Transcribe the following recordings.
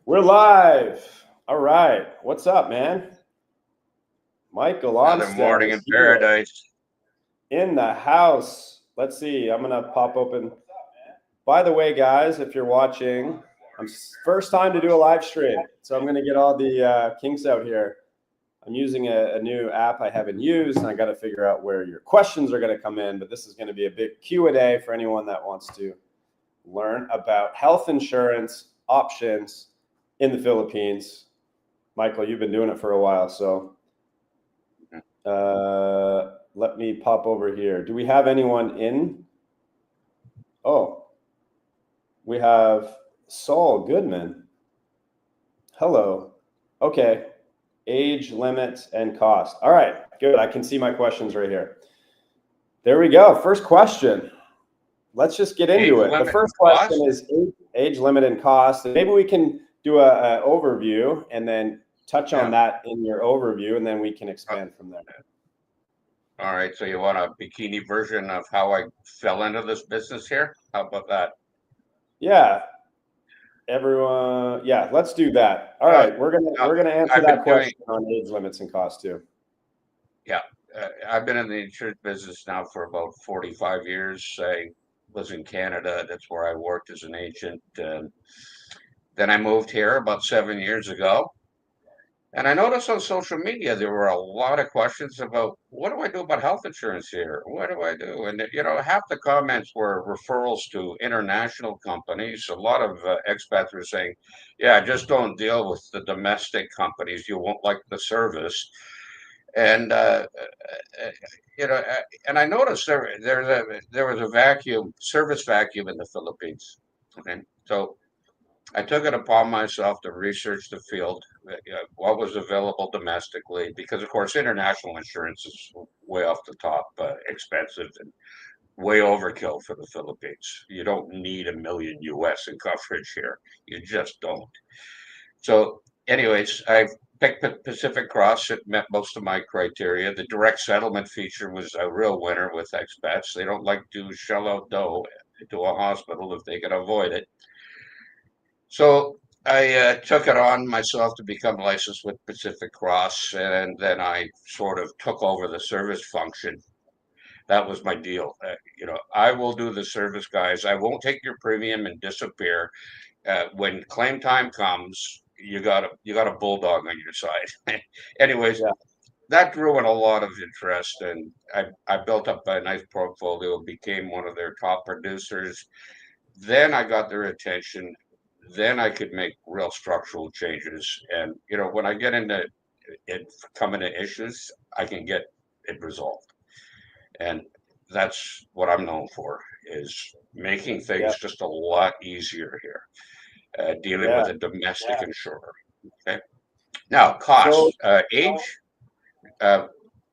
We're live. All right. What's up, man? Michael Another Onstad morning is in here paradise. in the house. Let's see. I'm going to pop open. By the way, guys, if you're watching, I'm first time to do a live stream. So I'm going to get all the kinks out here. I'm using a new app I haven't used, and I got to figure out where your questions are going to come in. But this is going to be a big Q&A for anyone that wants to learn about health insurance options in the Philippines. Michael, you've been doing it for a while, so let me pop over here. Do we have anyone in? Oh, we have Saul Goodman. Hello. Okay. Age, limits, and cost. All right, good. I can see my questions right here. There we go. First question. Let's just get Age into it. The limit and first question cost. is age, limit, and cost. And maybe we can do a overview and then touch on Yeah. that in your overview, and then we can Uh, expand from there. All right. So you want a bikini version of how I fell into this business here? How about that? Yeah, everyone. Yeah, let's do that. All Uh, right, we're gonna answer I've been that doing, question on age limits and cost too. yeah, I've been in the insurance business now for about 45 years. I was in Canada. That's where I worked as an agent. Then I moved here about 7 years ago. And I noticed on social media there were a lot of questions about what do I do about health insurance here? What do I do? And half the comments were referrals to international companies. A lot of expats were saying, "Yeah, just don't deal with the domestic companies. You won't like the service." And you know, uh, and I noticed there was a service vacuum in the Philippines. Okay, so I took it upon myself to research the field, what was available domestically, because of course international insurance is way off the top, expensive and way overkill for the Philippines. You don't need a million US in coverage here. You just don't. So, anyways, I picked Pacific Cross. It met most of my criteria. The direct settlement feature was a real winner with expats. They don't like to shell out dough to a hospital if they can avoid it. So I took it on myself to become licensed with Pacific Cross, and then I sort of took over the service function. That was my deal. I will do the service, guys. I won't take your premium and disappear. When claim time comes, you got a bulldog on your side. Anyways, Yeah, that drew in a lot of interest, and I built up a nice portfolio, became one of their top producers. Then I got their attention. Then I could make real structural changes. And when I get into it, come into issues, I can get it resolved. And that's what I'm known for, is making yeah, things just a lot easier here, dealing yeah. with a domestic insurer. Okay. Now, So costs, age. Uh,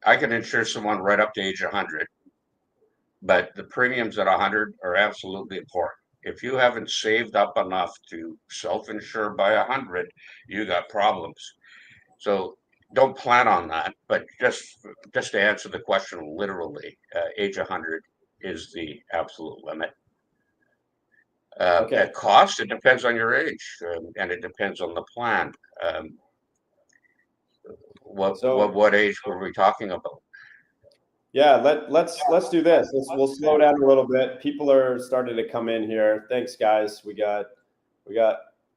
I can insure someone right up to age 100, but the premiums at 100 are absolutely important. If you haven't saved up enough to self-insure by 100, you got problems. So don't plan on that, but just to answer the question literally, age 100 is the absolute limit. okay. At cost, it depends on your age, and it depends on the plan. Um, what what So what age were we talking about? yeah, let's do this. We'll slow down a little bit. People are starting to come in here. Thanks, guys. We got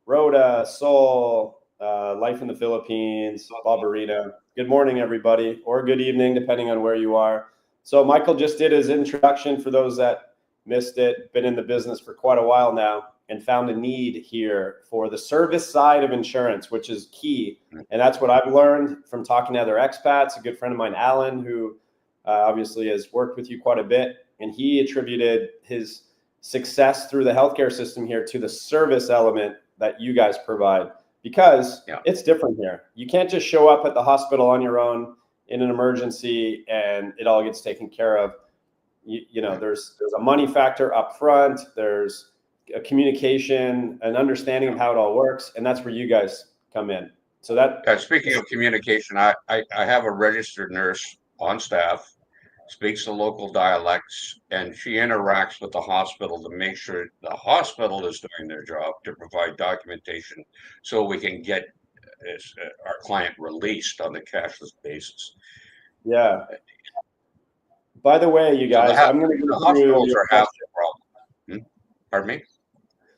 Rhoda, Soul, Life in the Philippines, Barbarita. Good morning, everybody, or good evening, depending on where you are. So Michael just did his introduction for those that missed it. Been in the business for quite a while now and found a need here for the service side of insurance, which is key. And that's what I've learned from talking to other expats. A good friend of mine, Alan, who obviously has worked with you quite a bit, and he attributed his success through the healthcare system here to the service element that you guys provide, because Yeah, it's different here. You can't just show up at the hospital on your own in an emergency and it all gets taken care of. There's a money factor up front. There's a communication, an understanding yeah. of how it all works, and that's where you guys come in. So that Speaking of communication, I have a registered nurse on staff. speaks the local dialects, and she interacts with the hospital to make sure the hospital is doing their job to provide documentation so we can get our client released on the cashless basis. Yeah. By the way, you So guys, I'm going to the go through hospitals your are half questions. the problem. Pardon me?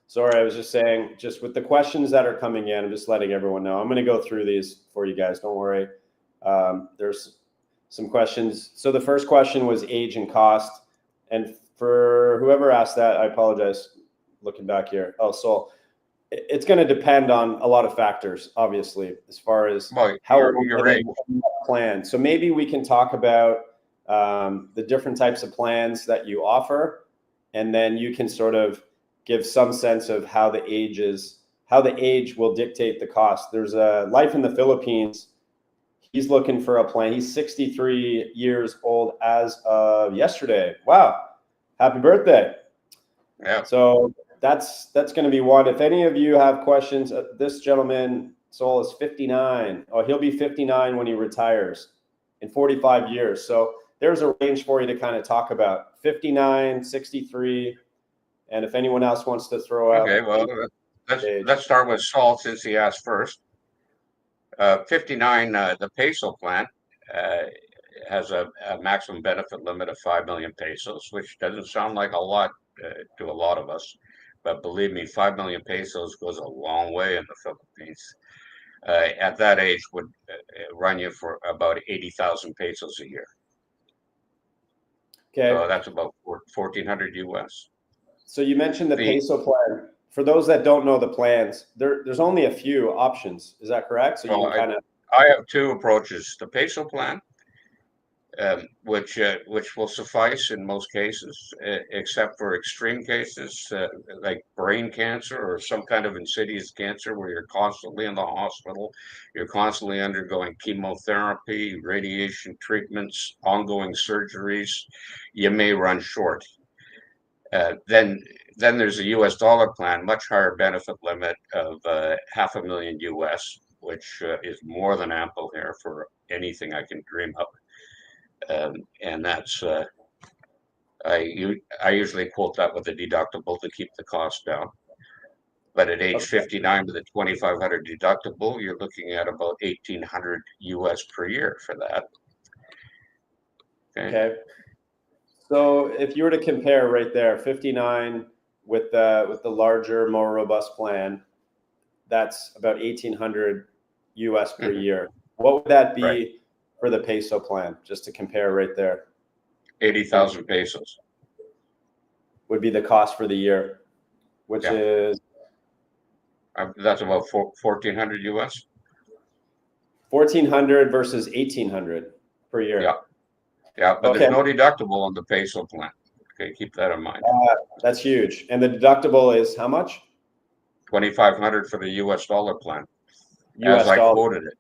Sorry, I was just saying, just with the questions that are coming in, I'm just letting everyone know. I'm going to go through these for you guys. Don't worry. There's some questions. So the first question was age and cost. And for whoever asked that, I apologize. Looking back here. Oh, so it's going to depend on a lot of factors, obviously, as far as Well, how you're right. plan. So maybe we can talk about the different types of plans that you offer, and then you can sort of give some sense of how the age will dictate the cost. There's a Life in the Philippines. He's looking for a plan. He's 63 years old as of yesterday. Wow. Happy birthday. Yeah. So that's going to be one. If any of you have questions, this gentleman, Sol, is 59. Oh, he'll be 59 when he retires in 45 years. So there's a range for you to kind of talk about. 59, 63. And if anyone else wants to throw out. Okay, well, let's start with Saul since he asked first. 59, the peso plan has a maximum benefit limit of 5 million pesos, which doesn't sound like a lot to a lot of us. But believe me, 5 million pesos goes a long way in the Philippines. At that age, would run you for about 80,000 pesos a year. Okay. So that's about 1,400 US. So you mentioned the peso plan. For those that don't know the plans, there's only a few options. Is that correct? So you can I have two approaches: the peso plan, which will suffice in most cases, except for extreme cases like brain cancer or some kind of insidious cancer where you're constantly in the hospital, you're constantly undergoing chemotherapy, radiation treatments, ongoing surgeries. You may run short. Then there's a U.S. dollar plan, much higher benefit limit of $500,000 US, which is more than ample here for anything I can dream up. And that's I usually quote that with a deductible to keep the cost down. But at age 59 with a 2,500 deductible, you're looking at about 1,800 US per year for that. Okay. So if you were to compare right there, 59 with the larger, more robust plan, that's about 1,800 US per year. What would that be for the peso plan? Just to compare right there. 80,000 pesos would be the cost for the year, which is that's about 1,400 US. 1,400 versus 1,800 per year. Yeah, but there's no deductible on the peso plan. Okay, keep that in mind. That's huge. And the deductible is how much? 2,500 for the US dollar plan. US as I dollar. quoted it.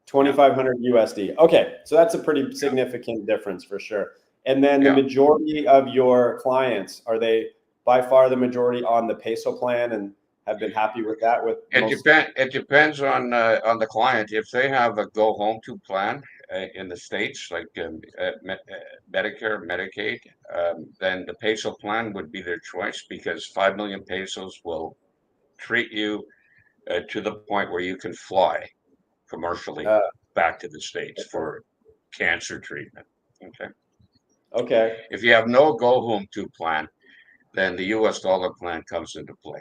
2,500 USD. Okay, so that's a pretty significant difference for sure. And then the majority of your clients, are they by far the majority on the peso plan and have been happy with that? It depends on the client. If they have a go home to plan in the States, like Medicare, Medicaid, then the peso plan would be their choice because 5 million pesos will treat you to the point where you can fly commercially back to the States for cancer treatment. Okay. If you have no go home to plan, then the US dollar plan comes into play.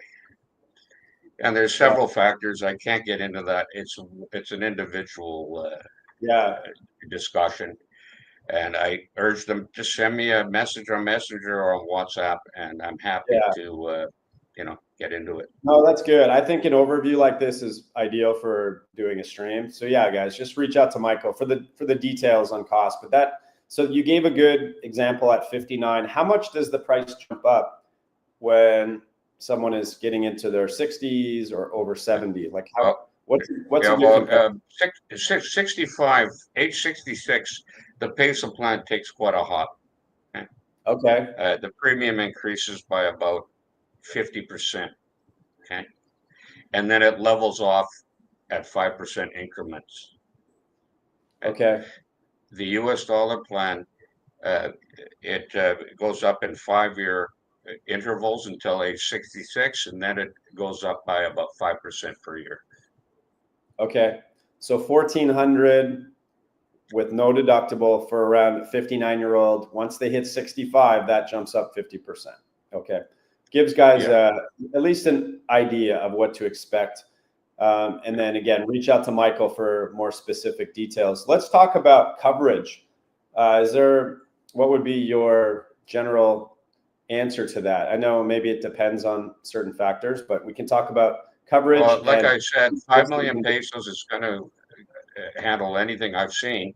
And there's several factors. I can't get into that. It's an individual discussion. And I urge them to send me a message on Messenger or on WhatsApp, and I'm happy to get into it. No, that's good. I think an overview like this is ideal for doing a stream. So yeah, guys, just reach out to Michael for the details on cost. But so you gave a good example at 59. How much does the price jump up when someone is getting into their 60s or over 70? Like what's about 65, age 66, the peso plan takes quite a hop. Okay. The premium increases by about 50%. Okay. And then it levels off at 5% increments. Okay. The US dollar plan Uh, it goes up in 5-year intervals until age 66, and then it goes up by about 5% per year. Okay. So 1,400 with no deductible for around 59-year-old. Once they hit 65, that jumps up 50%. Okay. Gives guys Yeah. at least an idea of what to expect. And then again, reach out to Michael for more specific details. Let's talk about coverage. What would be your general answer to that? I know maybe it depends on certain factors, but we can talk about coverage. Well, like And I said, 5 million pesos is going to handle anything I've seen.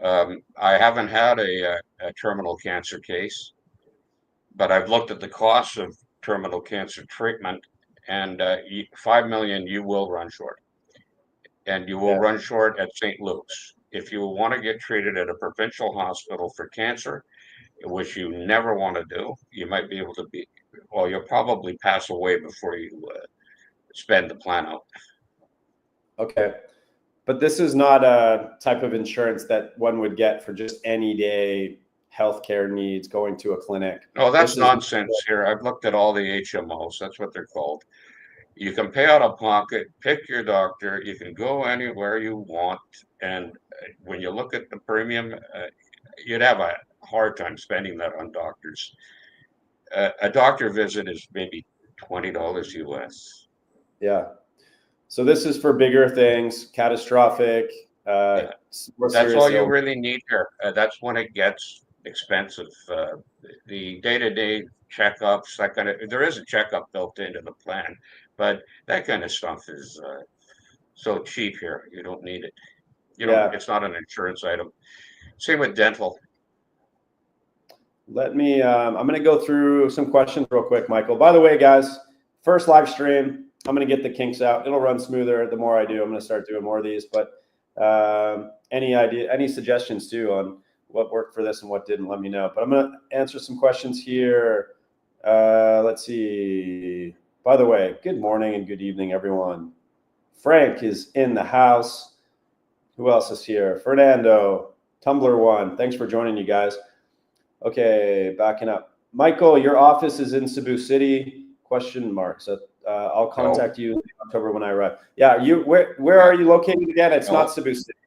I haven't had a terminal cancer case, but I've looked at the cost of terminal cancer treatment, and 5 million you will run short, and you will yeah, run short at St. Luke's. If you want to get treated at a provincial hospital for cancer, which you never want to do, you might be able to well, you'll probably pass away before you spend the plan out. okay. But this is not a type of insurance that one would get for just any day healthcare needs, going to a clinic. No, that's This is nonsense here. I've looked at all the HMOs. That's what they're called. You can pay out of pocket, pick your doctor. You can go anywhere you want. And when you look at the premium, you'd have a hard time spending that on doctors. A doctor visit is maybe $20 US. yeah. So this is for bigger things, catastrophic, Yeah, more that's serious all you illness. really need here. That's when it gets expensive. The day-to-day checkups, that kind of, there is a checkup built into the plan, but that kind of stuff is so cheap here. You don't need it. You don't, Yeah. it's not an insurance item. Same with dental. Let me, I'm going to go through some questions real quick, Michael. By the way, guys, first live stream, I'm going to get the kinks out. It'll run smoother the more I do. I'm going to start doing more of these, but any suggestions too on what worked for this and what didn't, let me know. But I'm going to answer some questions here. Let's see. By the way, good morning and good evening, everyone. Frank is in the house. Who else is here? Fernando, Tumblr One. Thanks for joining, you guys. Okay, backing up. Michael, your office is in Cebu City? Question mark. So I'll contact you in October when I arrive. Yeah, where are you located again? It's not Cebu City.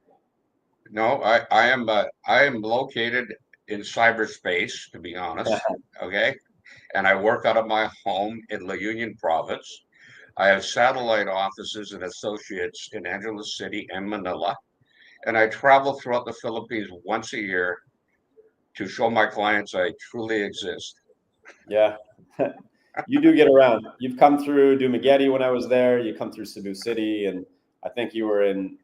No, I am located in cyberspace, to be honest. Okay. And I work out of my home in La Union province. I have satellite offices and associates in Angeles City and Manila. And I travel throughout the Philippines once a year to show my clients I truly exist. Yeah. You do get around. You've come through Dumaguete when I was there. You come through Cebu City, and I think you were in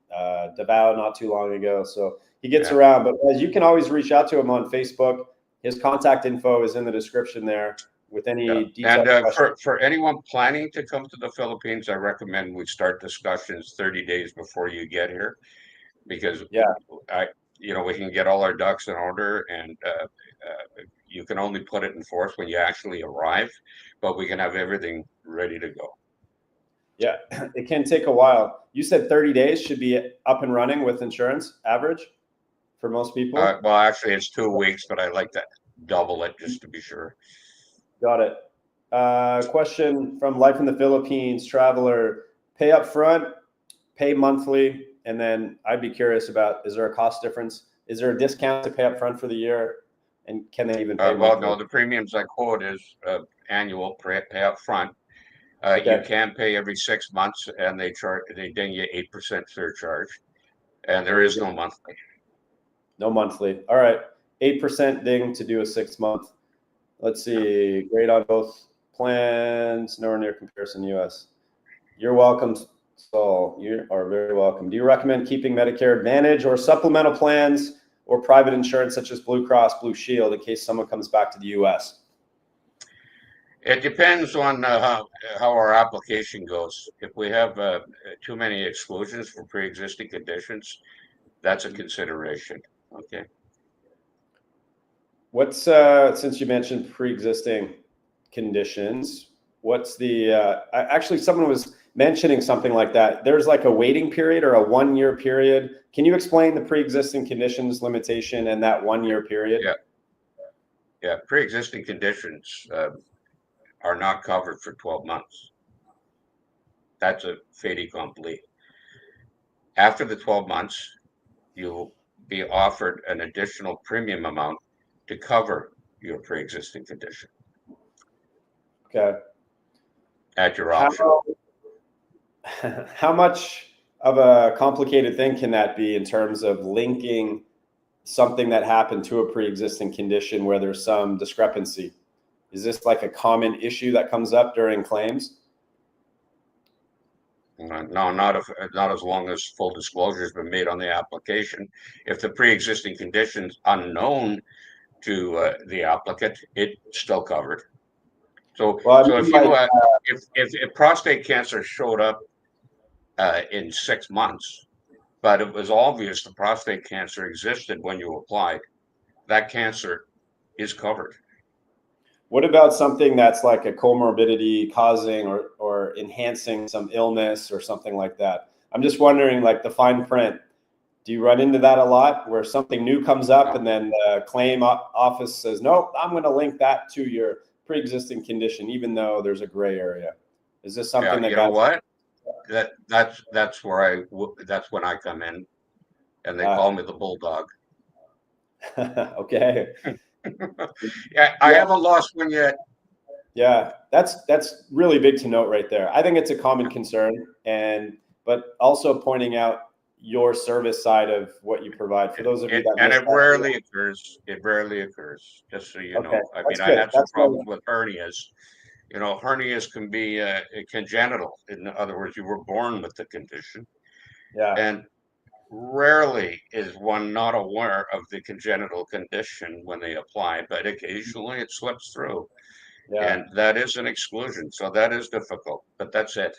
Davao not too long ago. So he gets Yeah. around. But as you can always reach out to him on Facebook. His contact info is in the description there with any detailed And questions. for anyone planning to come to the Philippines, I recommend we start discussions 30 days before you get here, because Yeah. we can get all our ducks in order, and you can only put it in force when you actually arrive, but we can have everything ready to go. Yeah, it can take a while. You said 30 days should be up and running with insurance average for most people. Well, actually, it's 2 weeks, but I like to double it just to be sure. Got it. Question from Life in the Philippines traveler: pay up front, pay monthly, and then I'd be curious about: is there a cost difference? Is there a discount to pay up front for the year, and can they even pay Well, monthly? no, the premiums I quote is annual pay up front. You Okay. can pay every 6 months, and they ding you 8% surcharge, and there is no monthly. No monthly. All right. 8% ding to do a 6 month. Let's see. Great on both plans. Nowhere near comparison US. You're welcome, Saul. You are very welcome. Do you recommend keeping Medicare Advantage or supplemental plans or private insurance such as Blue Cross Blue Shield in case someone comes back to the US? It depends on how our application goes. If we have too many exclusions for pre-existing conditions, that's a consideration. Okay. What's since you mentioned pre-existing conditions, what's the, actually someone was mentioning something like that. There's like a waiting period or a 1 year period. Can you explain the pre-existing conditions limitation and that 1 year period? Yeah. Pre-existing conditions are not covered for 12 months. That's a fait accompli. After the 12 months, you'll be offered an additional premium amount to cover your pre-existing condition. Okay. At your option. How much of a complicated thing can that be in terms of linking something that happened to a pre-existing condition where there's some discrepancy? Is this like a common issue that comes up during claims? No, not as long as full disclosure has been made on the application. If the pre-existing condition's unknown to the applicant, it's still covered. So, Well, so if prostate cancer showed up in 6 months, but it was obvious the prostate cancer existed when you applied, that cancer is covered. what about something that's like a comorbidity causing or enhancing some illness or something like that? I'm just wondering, like the fine print, do you run into that a lot where something new comes up No. and then the claim office says, nope, I'm going to link that to your pre-existing condition, even though there's a gray area? Is this something that You know what? That's when I come in, and they call me the bulldog. Okay. Yeah, I haven't lost one yet. Yeah, that's really big to note right there. I think it's a common concern, but also pointing out your service side of what you provide for those of you that And missed it that. rarely occurs. It rarely occurs, just so you Okay, know. I that's mean, I good. had some That's problems with hernias. You know, hernias can be congenital. In other words, you were born with the condition. yeah. And rarely is one not aware of the congenital condition when they apply, but occasionally it slips through. Yeah. And that is an exclusion. So that is difficult, but that's it.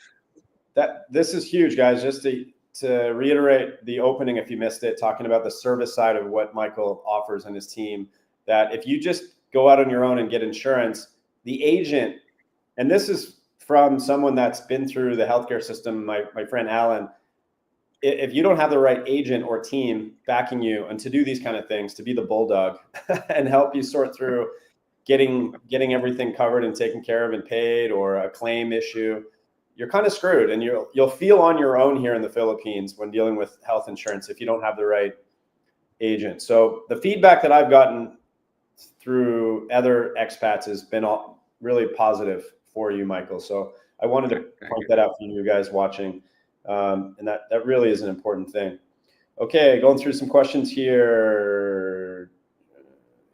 This is huge, guys. Just to reiterate the opening, if you missed it, talking about the service side of what Michael offers and his team, that if you just go out on your own and get insurance, the agent, and this is from someone that's been through the healthcare system, my friend Alan, if you don't have the right agent or team backing you and to do these kind of things, to be the bulldog and help you sort through getting everything covered and taken care of and paid, or a claim issue, you're kind of screwed, and you'll feel on your own here in the Philippines when dealing with health insurance if you don't have the right agent. So the feedback that I've gotten through other expats has been really positive for you, Michael. So I wanted to point that out for you guys watching, and that really is an important thing. Okay, going through some questions here.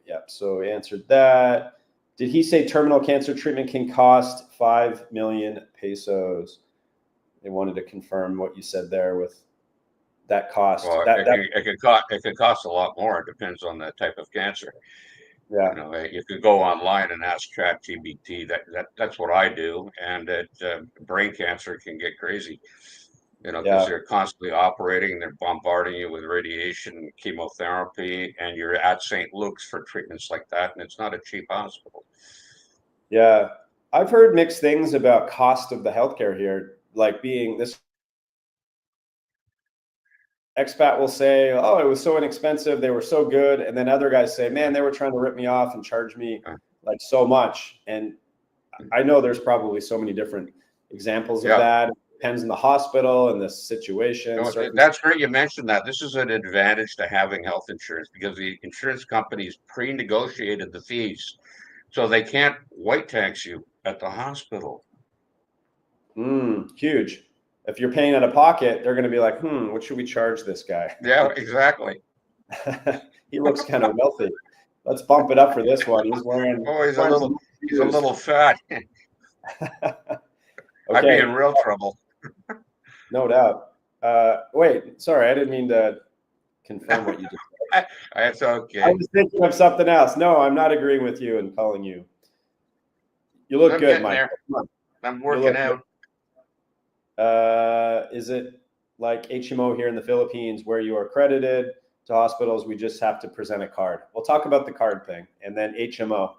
Yep, so we answered that. Did he say terminal cancer treatment can cost 5 million pesos? They wanted to confirm what you said there with that cost. Well, it could cost a lot more. It depends on the type of cancer. Yeah. You know, you could go online and ask ChatGPT. That's what I do, and brain cancer can get crazy. You know, because they're constantly operating, they're bombarding you with radiation and chemotherapy, and you're at St. Luke's for treatments like that, and it's not a cheap hospital. Yeah, I've heard mixed things about cost of the healthcare here, like being this expat will say, oh, it was so inexpensive, they were so good, and then other guys say, man, they were trying to rip me off and charge me like so much. And I know there's probably so many different examples of that. It depends on the hospital and the situation. That's great you mentioned that. This is an advantage to having health insurance, because the insurance companies pre-negotiated the fees, so they can't white tax you at the hospital. Huge. If you're paying out of pocket, they're going to be like, what should we charge this guy? Yeah, exactly. He looks kind of wealthy. Let's bump it up for this one. He's wearing. Oh, he's a little fat. Okay. I'd be in real trouble. No doubt. Wait, sorry, I didn't mean to confirm what you just said. That's okay. I was thinking of something else. No, I'm not agreeing with you and calling you. You look good, Mike. I'm working out. Is it like HMO here in the Philippines where you are credited to hospitals? We just have to present a card. We'll talk about the card thing, and then HMO.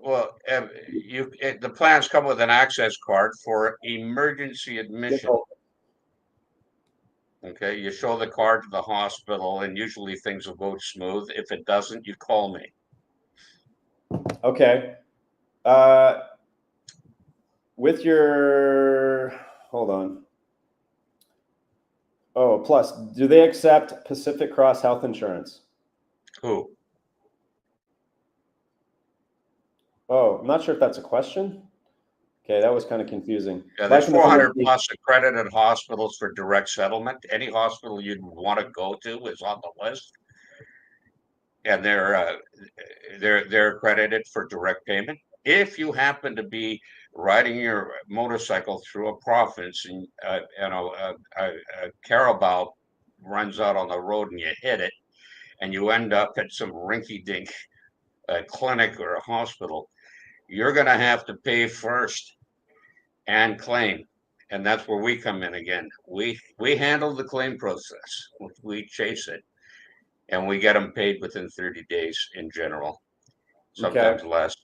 the plans come with an access card for emergency admission. Okay, you show the card to the hospital, and usually things will go smooth. If it doesn't, you call me. Okay. With your, hold on. Oh, plus, do they accept Pacific Cross health insurance? Who? Oh, I'm not sure if that's a question. Okay, that was kind of confusing. Yeah, there's 400 plus accredited hospitals for direct settlement. Any hospital you'd want to go to is on the list, and they're accredited for direct payment. If you happen to be riding your motorcycle through a province and a carabao runs out on the road and you hit it, and you end up at some rinky-dink clinic or a hospital, you're going to have to pay first and claim. And that's where we come in again. We handle the claim process. We chase it, and we get them paid within 30 days in general, sometimes less.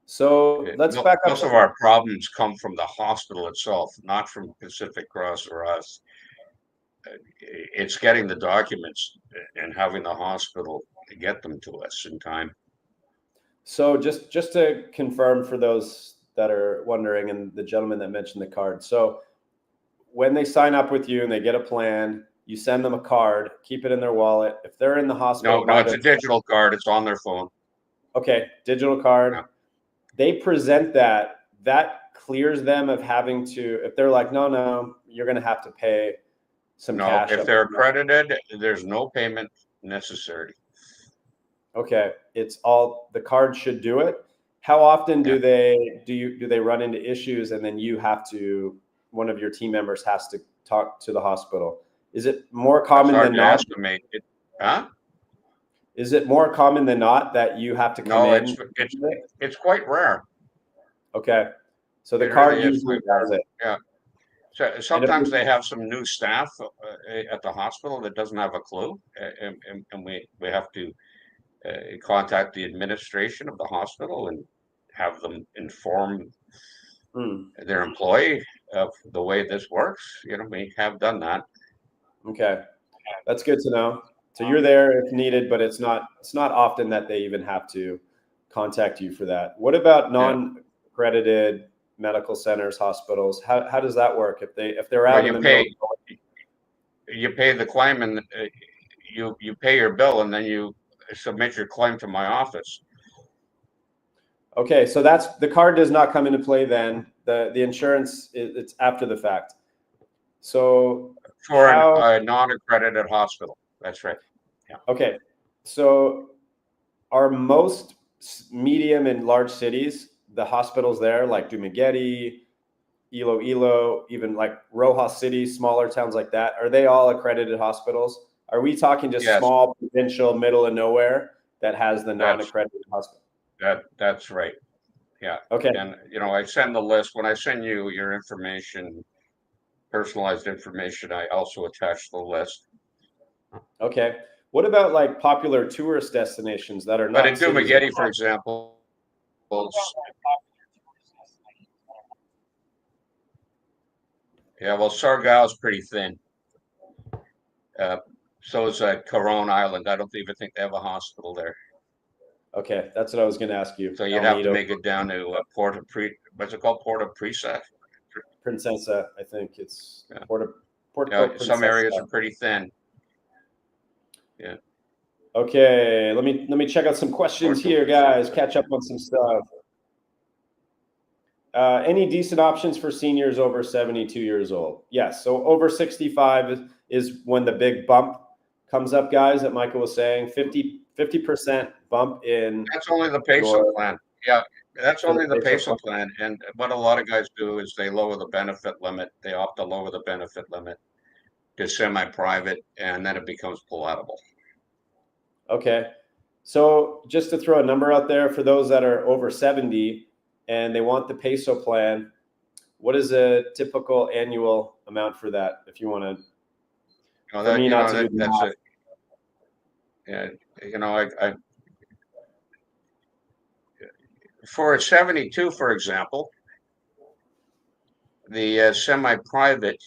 So let's back up. Most of our problems come from the hospital itself, not from Pacific Cross or us. It's getting the documents and having the hospital to get them to us in time. So just to confirm for those that are wondering, and the gentleman that mentioned the card. So when they sign up with you and they get a plan, you send them a card, keep it in their wallet. If they're in the hospital, no, it's a digital card. It's on their phone. Okay, digital card. Yeah. They present that clears them of having to, if they're like, no, you're going to have to pay some cash. If they're accredited, there's no payment necessary. Okay, it's all, the card should do it. How often do they run into issues and then you have to, one of your team members has to talk to the hospital? Is it more common than not? Estimate it. Huh? Is it more common than not that you have to come in? No, it's quite rare. Okay, so the card usually does it. Yeah. So sometimes they have some new staff at the hospital that doesn't have a clue, and we have to contact the administration of the hospital and have them inform their employee of the way this works. We have done that. Okay, that's good to know. So you're there if needed, but it's not often that they even have to contact you for that. What about non-accredited medical centers, hospitals? How does that work? If they're out in the middle, you pay the claim, and you pay your bill, and then you submit your claim to my office. Okay, so that's, the card does not come into play then. The insurance, it's after the fact. So for a non-accredited hospital, that's right. Yeah. Okay, so are most medium and large cities, the hospitals there, like Dumaguete, Iloilo, even like Rojas City, smaller towns like that, are they all accredited hospitals? Are we talking just small, provincial, middle of nowhere that has the non-accredited hospital? That's right. Yeah. Okay. And I send the list. When I send you your information, personalized information, I also attach the list. Okay. What about like popular tourist destinations that are not? But in Dumaguete, for example, Sargao is pretty thin. So is Corona Island. I don't even think they have a hospital there. Okay, that's what I was going to ask you. So you'd have to make it down to what's it called? Port of Princesa, I think it's Port. Some areas are pretty thin. Yeah. Okay, let me check out some questions here, guys. Catch up on some stuff. Any decent options for seniors over 72 years old? Yes. So over 65 is when the big bump comes up, guys, that Michael was saying. 50% bump in. That's only the peso plan. Yeah, that's only the peso plan. And what a lot of guys do is they lower the benefit limit. They opt to lower the benefit limit to semi-private, and then it becomes palatable. Okay. So just to throw a number out there for those that are over 70 and they want the peso plan, what is a typical annual amount for that? If you want to, for a 72, for example, the semi-private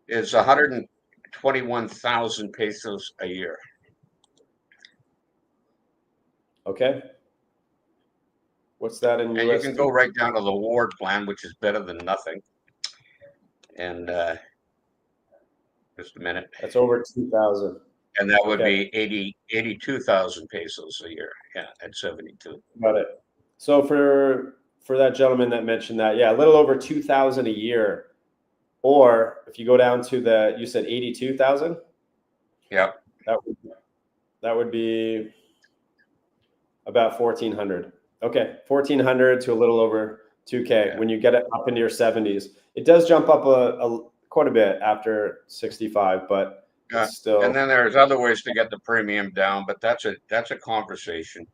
is 121,000 pesos a year. Okay. What's that in And you can USD? go right down to the ward plan, which is better than nothing. And just a minute. That's over 2,000. And that would Okay. be 82,000 pesos a year. Yeah, at 72. Got it. So for that gentleman that mentioned that, yeah, a little over 2,000 a year. Or if you go down to you said 82,000? Yeah. That would be about 1,400. Okay, 1,400 to a little over 2K. Yeah. When you get it up into your 70s. It does jump up quite a bit after 65, but it's still. And then there's other ways to get the premium down, but that's a conversation.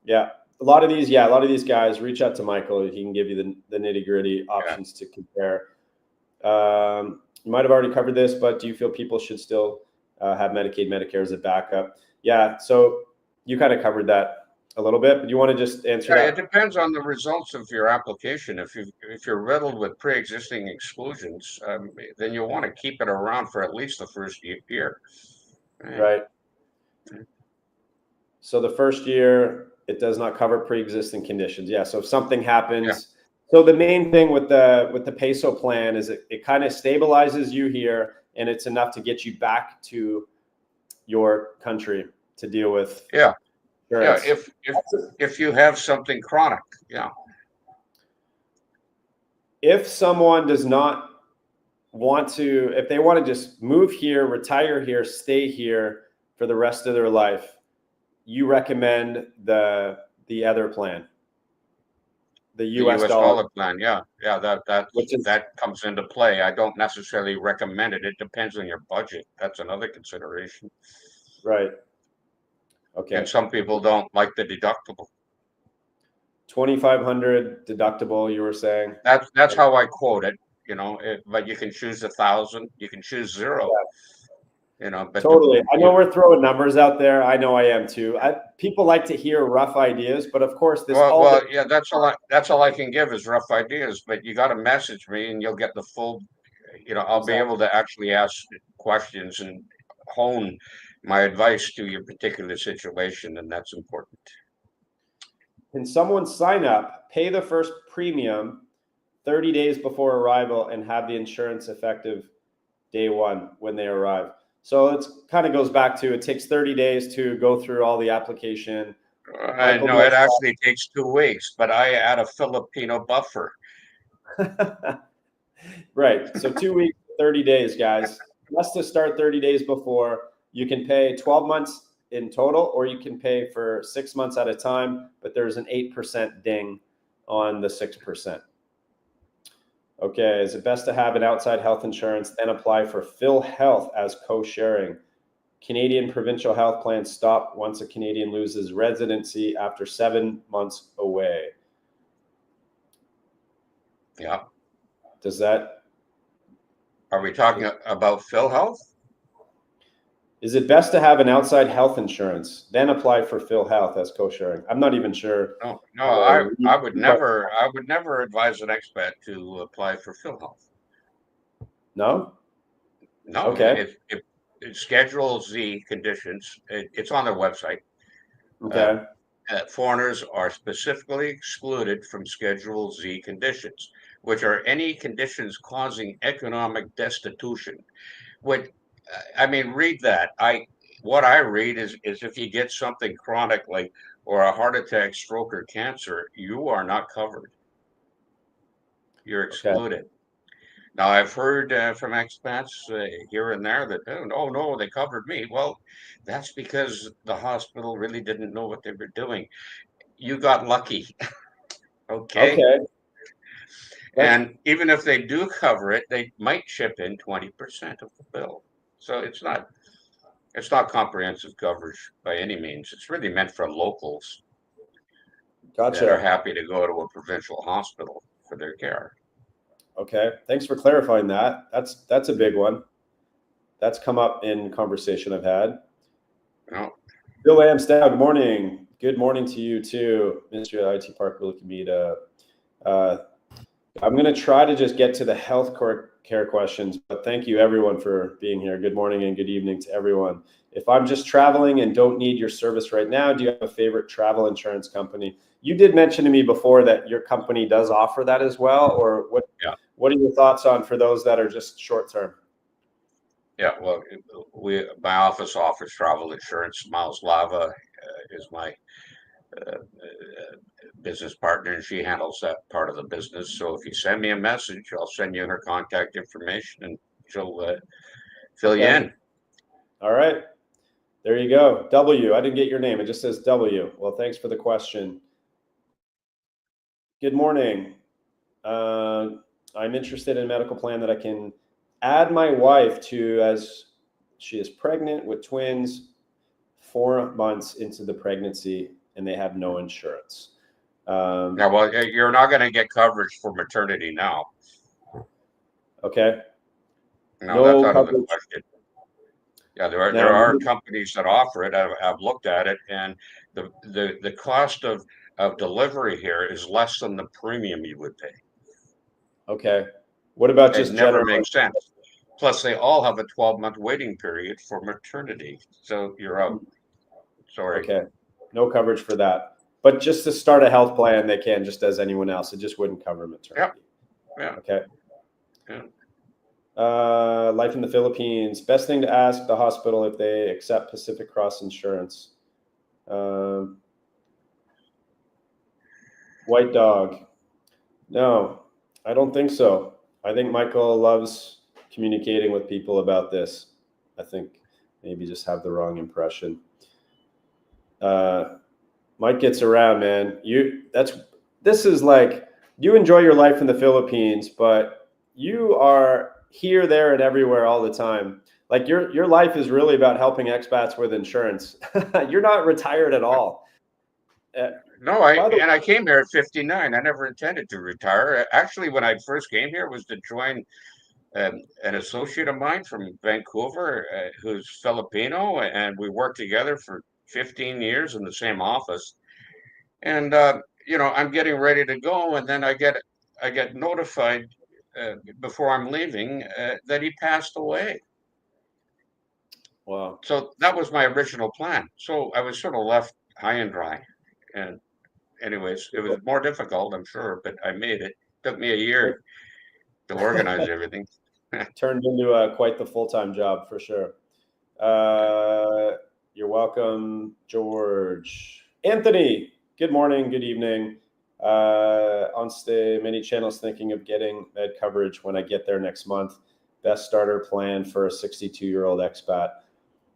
Yeah, a lot of these guys reach out to Michael. He can give you the nitty gritty options to compare. You might have already covered this, but do you feel people should still have Medicaid, Medicare as a backup? Yeah, so you kind of covered that a little bit, but you want to just answer that? It depends on the results of your application. If you're riddled with pre-existing exclusions, then you'll want to keep it around for at least the first year. Right. So the first year, it does not cover pre-existing conditions. Yeah. So if something happens, so the main thing with the peso plan is it kind of stabilizes you here, and it's enough to get you back to your country to deal with. Yeah. Insurance. Yeah. If you have something chronic. Yeah. If someone does not want to, if they want to just move here, retire here, stay here for the rest of their life, you recommend the other plan, the US dollar plan. Yeah, that comes into play. I don't necessarily recommend it. It depends on your budget. That's another consideration. Right. Okay. And some people don't like the deductible. 2,500 deductible, you were saying? That's how I quote it. But you can choose 1,000. You can choose 0. But totally. I know we're throwing numbers out there. I know I am too. People like to hear rough ideas, but of course, that's all I can give is rough ideas. But you got to message me, and you'll get the full. I'll be able to actually ask questions and hone my advice to your particular situation, and that's important. Can someone sign up, pay the first premium 30 days before arrival, and have the insurance effective day one when they arrive? So it kind of goes back to, it takes 30 days to go through all the application. No, it actually takes 2 weeks, but I add a Filipino buffer. Right. So 2 weeks, 30 days, guys. Let's just start 30 days before. You can pay 12 months in total, or you can pay for 6 months at a time, but there's an 8% ding on the 6%. Okay, is it best to have an outside health insurance, then apply for Phil Health as co-sharing? Canadian provincial health plans stop once a Canadian loses residency after 7 months away. Yeah. Does that? Are we talking about Phil Health? Is it best to have an outside health insurance, then apply for Phil Health as co-sharing? I'm not even sure. No, I would never advise an expat to apply for Phil Health. No? No. Okay. It schedules the conditions. It's on their website. Okay. Foreigners are specifically excluded from Schedule Z conditions, which are any conditions causing economic destitution. Read that. What I read is if you get something chronic or a heart attack, stroke, or cancer, you are not covered. You're excluded. Okay. Now, I've heard from expats here and there that, oh, no, they covered me. Well, that's because the hospital really didn't know what they were doing. You got lucky. Okay. And even if they do cover it, they might chip in 20% of the bill. So it's not comprehensive coverage by any means. It's really meant for locals that are happy to go to a provincial hospital for their care. Okay. Thanks for clarifying that. That's a big one. That's come up in conversation I've had. No. Bill Amstad, good morning. Good morning to you too, Mr. IT Park Wilkamita. I'm going to try to just get to the health care questions, but thank you everyone for being here. Good morning and good evening to everyone. If I'm just traveling and don't need your service right now, do you have a favorite travel insurance company? You did mention to me before that your company does offer that as well, or what? Yeah. What are your thoughts on for those that are just short term? Yeah, well, my office offers travel insurance. Miles Lava is my business partner, and she handles that part of the business. So if you send me a message, I'll send you her contact information, and she'll fill you in. All right. There you go. W. I didn't get your name. It just says W. Well, thanks for the question. Good morning. I'm interested in a medical plan that I can add my wife to as she is pregnant with twins 4 months into the pregnancy and they have no insurance. Now, well, you're not going to get coverage for maternity now. Okay. No, that's out of the coverage. question. Yeah, there are companies that offer it. I've looked at it, and the cost of delivery here is less than the premium you would pay. Okay. What about It just never general? makes sense. Plus, they all have a 12-month waiting period for maternity, so you're out. Sorry. Okay. No coverage for that. But just to start a health plan, they can just as anyone else. It just wouldn't cover maternity. Yeah. Okay. Yeah. Life in the Philippines. Best thing to ask the hospital if they accept Pacific Cross insurance. White dog. No, I don't think so. I think Michael loves communicating with people about this. I think maybe just have the wrong impression. Mike gets around, man. This is like you enjoy your life in the Philippines, but you are here, there, and everywhere all the time. Like your life is really about helping expats with insurance. You're not retired at all. No, I came here at 59. I never intended to retire. Actually, when I first came here, was to join an associate of mine from Vancouver who's Filipino, and we worked together for 15 years in the same office. And I'm getting ready to go, and then I get notified before I'm leaving that he passed away. Wow. So that was my original plan. So I was sort of left high and dry. And anyways, it was more difficult, I'm sure, but I made it. Took me a year to organize everything. Turned into quite the full-time job for sure. You're welcome, George. Anthony, good morning, good evening. OnStay, many channels thinking of getting med coverage when I get there next month. Best starter plan for a 62-year-old expat.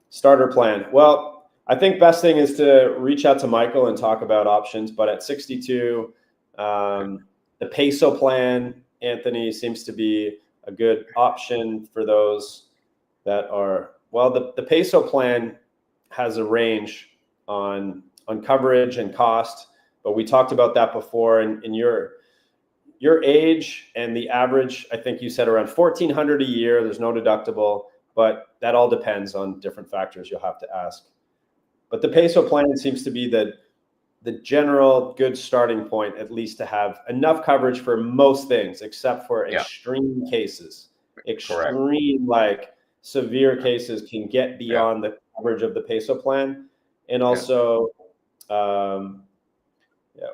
Starter plan. Well, I think best thing is to reach out to Michael and talk about options. But at 62, the peso plan, Anthony, seems to be a good option for those that are, well, the peso plan has a range on coverage and cost, but we talked about that before. And your age and the average, I think you said around $1,400 a year. There's no deductible, but that all depends on different factors you'll have to ask. But the peso plan seems to be the general good starting point, at least to have enough coverage for most things, except for extreme cases. Extreme, like severe cases can get beyond the coverage of the peso plan. And also, well,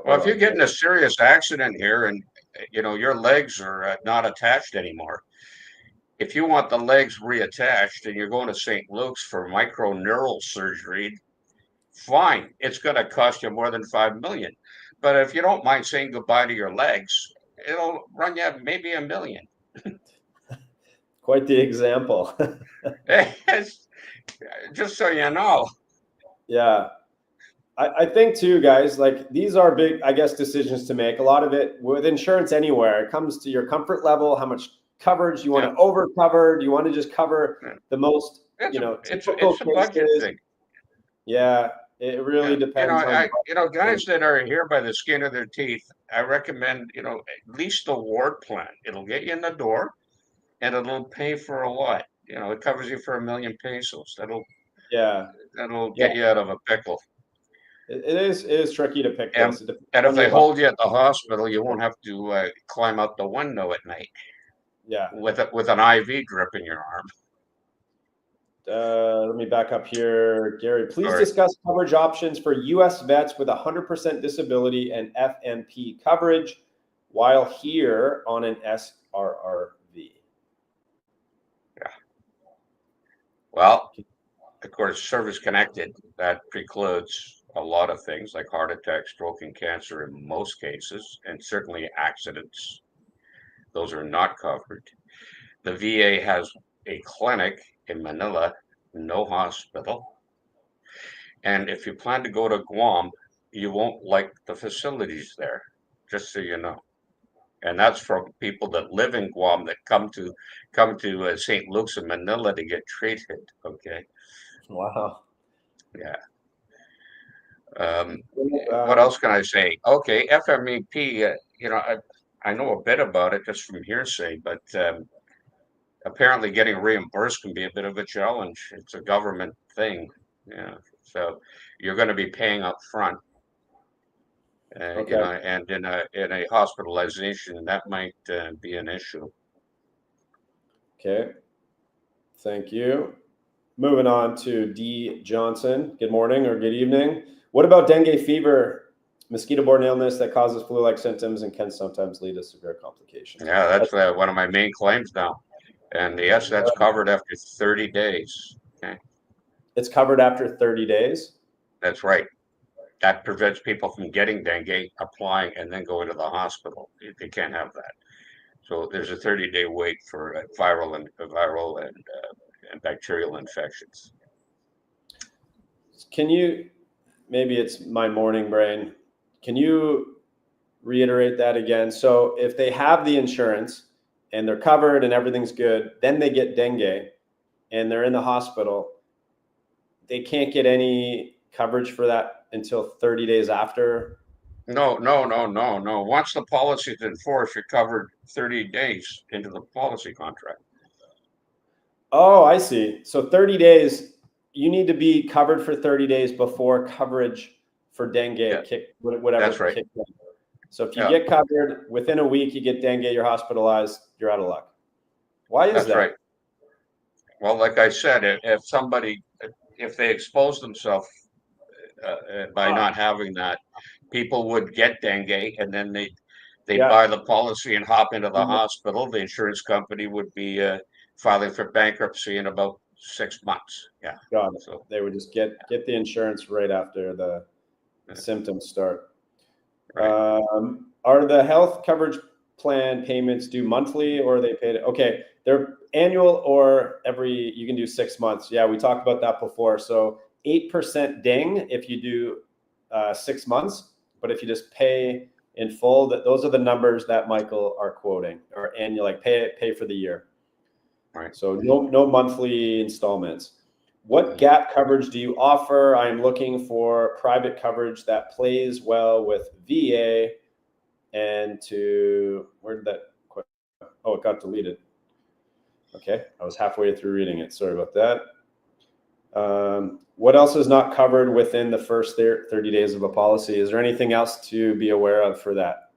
if you get in a serious accident here and your legs are not attached anymore, if you want the legs reattached and you're going to St. Luke's for microneural surgery, fine, it's going to cost you more than $5 million. But if you don't mind saying goodbye to your legs, it'll run you maybe $1 million. Quite the example. Just so you know. Yeah. I think too, guys, like these are big, I guess, decisions to make. A lot of it with insurance anywhere, it comes to your comfort level, how much coverage you want to over cover. Do you want to just cover the most, typical it's a budget thing. Yeah, it really depends on guys that are here by the skin of their teeth, I recommend, at least the ward plan. It'll get you in the door and it'll pay for a lot. It covers you for $1 million pesos. That'll get you out of a pickle. It is tricky to pick And this. It depends and if on they your hold you at the hospital, you won't have to climb out the window at night yeah. with an IV drip in your arm. Let me back up here. Gary, please All right. discuss coverage options for U.S. vets with 100% disability and FMP coverage while here on an SRRV. Yeah. Well, of course, service connected, that precludes a lot of things like heart attack, stroke, and cancer in most cases, and certainly accidents. Those are not covered. The VA has a clinic in Manila, no hospital. And if you plan to go to Guam, you won't like the facilities there, just so you know. And that's from people that live in Guam that come to St. Luke's in Manila to get treated. Okay, Wow. yeah. What else can I say? Okay, FMEP. I know a bit about it just from hearsay, but apparently getting reimbursed can be a bit of a challenge. It's a government thing, yeah. So you're going to be paying up front, Okay. and in a hospitalization, that might be an issue. Okay. Thank you. Moving on to D. Johnson. Good morning or good evening. What about dengue fever, mosquito-borne illness that causes flu-like symptoms and can sometimes lead to severe complications? Yeah, that's one of my main claims now. And yes, that's covered after 30 days. Okay, It's covered after 30 days. that's right. That prevents people from getting dengue, applying, and then going to the hospital. They can't have that. So there's a 30-day wait for viral and bacterial infections. Can you, maybe it's my morning brain, can you reiterate that again? So if they have the insurance and they're covered and everything's good, then they get dengue and they're in the hospital, they can't get any coverage for that until 30 days after. No, no, no, no, no. Once the policy is enforced, you're covered 30 days into the policy contract. Oh, I see. So 30 days, you need to be covered for 30 days before coverage for dengue Yeah, whatever that's right. kicks in. So if you Yeah, get covered within a week, you get dengue, you're hospitalized, you're out of luck. Why is that's that? right. Well, like I said, if they expose themselves by Ah, not having that, people would get dengue, and then they'd yeah, buy the policy and hop into the hospital. The insurance company would be filing for bankruptcy in about 6 months. Yeah. got it. So They would just get the insurance right after the yeah, symptoms start. right. Are the health coverage plan payments due monthly or are they paid? Okay, they're annual or you can do 6 months. Yeah, we talked about that before. So 8% ding if you do 6 months, but if you just pay in full, those are the numbers that Michael are quoting, or annual, like pay for the year. Right. So no monthly installments. What gap coverage do you offer? I'm looking for private coverage that plays well with VA and where did that quit? Oh, it got deleted. Okay, I was halfway through reading it. Sorry about that. What else is not covered within the first 30 days of a policy? Is there anything else to be aware of for that?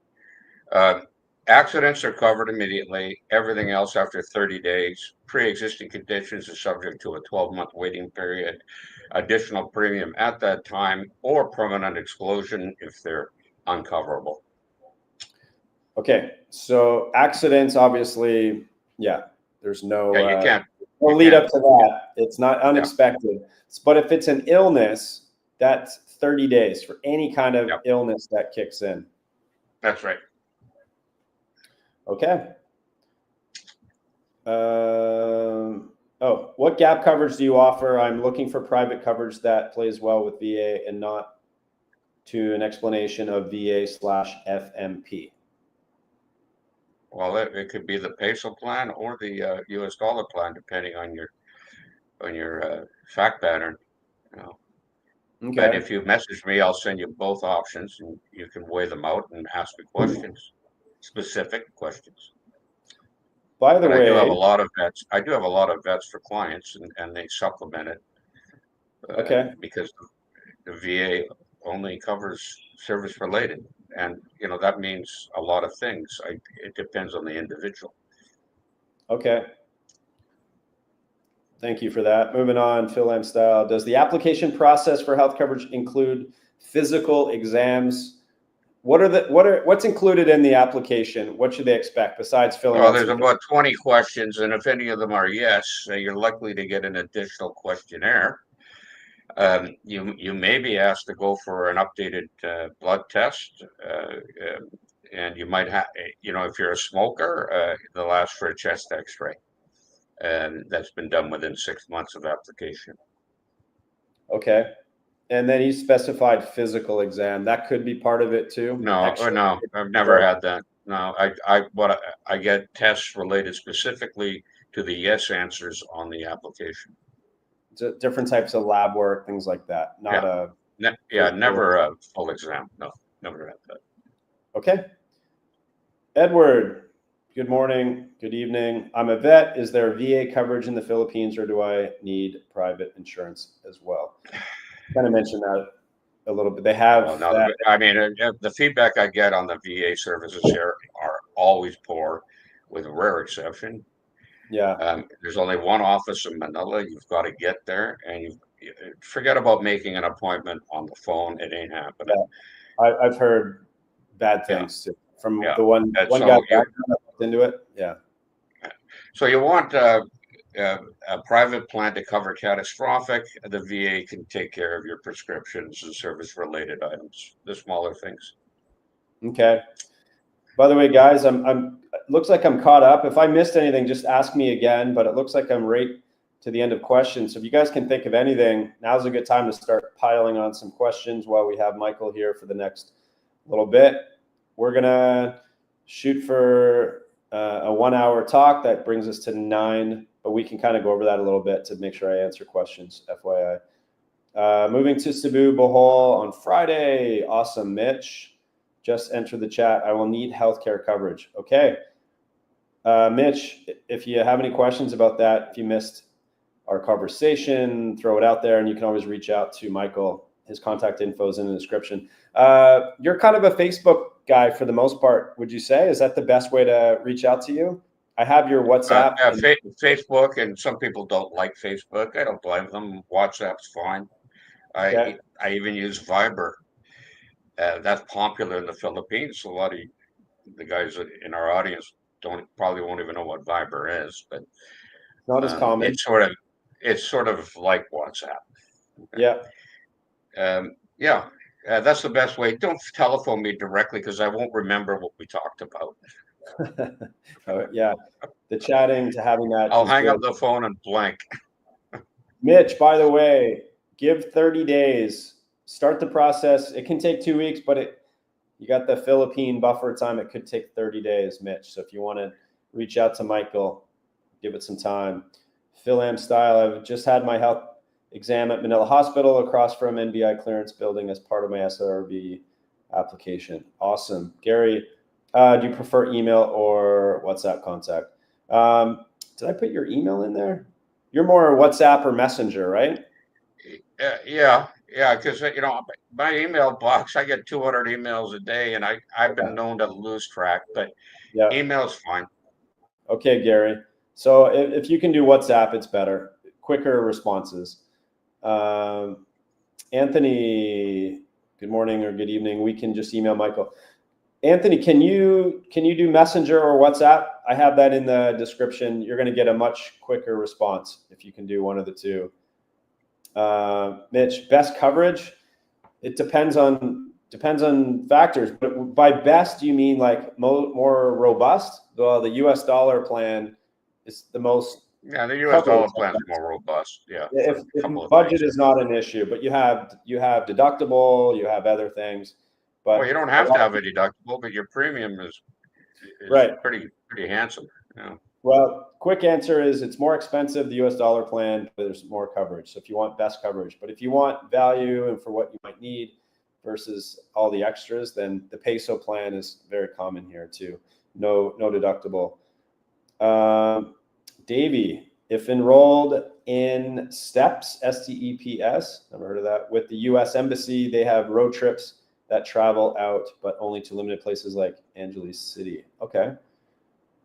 Accidents are covered immediately. Everything else after 30 days. Pre-existing conditions are subject to a 12-month waiting period, additional premium at that time, or permanent exclusion if they're uncoverable. Okay, so accidents, obviously, yeah, there's Yeah, you can't. no You lead can't. up to that. It's not Yeah, unexpected. But if it's an illness, that's 30 days for any kind of yeah, illness that kicks in. that's right. Okay. What gap coverage do you offer? I'm looking for private coverage that plays well with VA and not to an explanation of VA/FMP. Well, it could be the peso plan or the U.S. dollar plan, depending on your fact pattern. You know. And Okay. if you message me, I'll send you both options, and you can weigh them out and ask me questions, specific questions. By the But I do have way, a lot of vets. I do have a lot of vets for clients, and they supplement it okay. because the VA only covers service related. And, that means a lot of things. It depends on the individual. Okay. Thank you for that. Moving on, Phil M. Style. Does the application process for health coverage include physical exams? What's included in the application? What should they expect besides filling Well, out there's some? about 20 questions, and if any of them are yes, you're likely to get an additional questionnaire. You may be asked to go for an updated blood test, and you might have, if you're a smoker, they'll ask for a chest X-ray, and that's been done within 6 months of application. Okay. And then he specified physical exam. That could be part of it too. No, no, I've never had that. No, I get tests related specifically to the yes answers on the application. Different types of lab work, things like that. Not Yeah. Never a full exam. No, never had that. Okay. Edward, good morning, good evening. I'm a vet. Is there VA coverage in the Philippines, or do I need private insurance as well? Kind of mentioned that a little bit. They have that. I mean, the feedback I get on the VA services here are always poor, with a rare exception. Yeah. There's only one office in Manila. You've got to get there, and you forget about making an appointment on the phone. It ain't happening. Yeah. I've heard bad things from the one guy into it. Yeah. So you want a private plan to cover catastrophic. The VA can take care of your prescriptions and service-related items, the smaller things. Okay. By the way, guys, looks like I'm caught up. If I missed anything, just ask me again. But it looks like I'm right to the end of questions. So if you guys can think of anything, now's a good time to start piling on some questions while we have Michael here for the next little bit. We're gonna shoot for a 1 hour talk. That brings us to 9, but we can kind of go over that a little bit to make sure I answer questions, FYI. Moving to Cebu Bohol on Friday. Awesome, Mitch. Just enter the chat. I will need healthcare coverage. Okay. Mitch, if you have any questions about that, if you missed our conversation, throw it out there, and you can always reach out to Michael. His contact info is in the description. You're kind of a Facebook guy for the most part, would you say? Is that the best way to reach out to you? I have your WhatsApp. Facebook, and some people don't like Facebook. I don't blame them. WhatsApp's fine. I even use Viber. That's popular in the Philippines. A lot of the guys in our audience probably won't even know what Viber is, but not as common. It's sort of like WhatsApp. Yeah. That's the best way. Don't telephone me directly because I won't remember what we talked about. Yeah, the chatting to having that. I'll hang up the phone and blank. Mitch, by the way, give 30 days. Start the process. It can take 2 weeks, but you got the Philippine buffer time. It could take 30 days, Mitch. So if you want to reach out to Michael, give it some time. Phil Am Style, I've just had my health exam at Manila Hospital across from NBI clearance building as part of my SRB application. Awesome. Gary, do you prefer email or WhatsApp contact? Did I put your email in there? You're more WhatsApp or Messenger, right? Yeah, because my email box, I get 200 emails a day, and I've been known to lose track, but email's fine. Okay, Gary. So if you can do WhatsApp, it's better. Quicker responses. Anthony, good morning or good evening. We can just email Michael. Anthony, can you do Messenger or WhatsApp? I have that in the description. You're going to get a much quicker response if you can do one of the two. Mitch, best coverage? It depends on factors. But by best, do you mean like more robust? Well, the U.S. dollar plan is the most. Yeah, the U.S. dollar plan is more robust. Yeah. If budget is not an issue, but you have deductible, you have other things. But you don't have to have a deductible, but your premium is right. pretty handsome. Yeah. Well, quick answer is it's more expensive, the US dollar plan, but there's more coverage. So if you want best coverage, but if you want value and for what you might need versus all the extras, then the peso plan is very common here too. No deductible. Davey, If enrolled in STEPS, STEPS, never heard of that, with the U.S. Embassy, they have road trips that travel out, but only to limited places like Angeles City. Okay.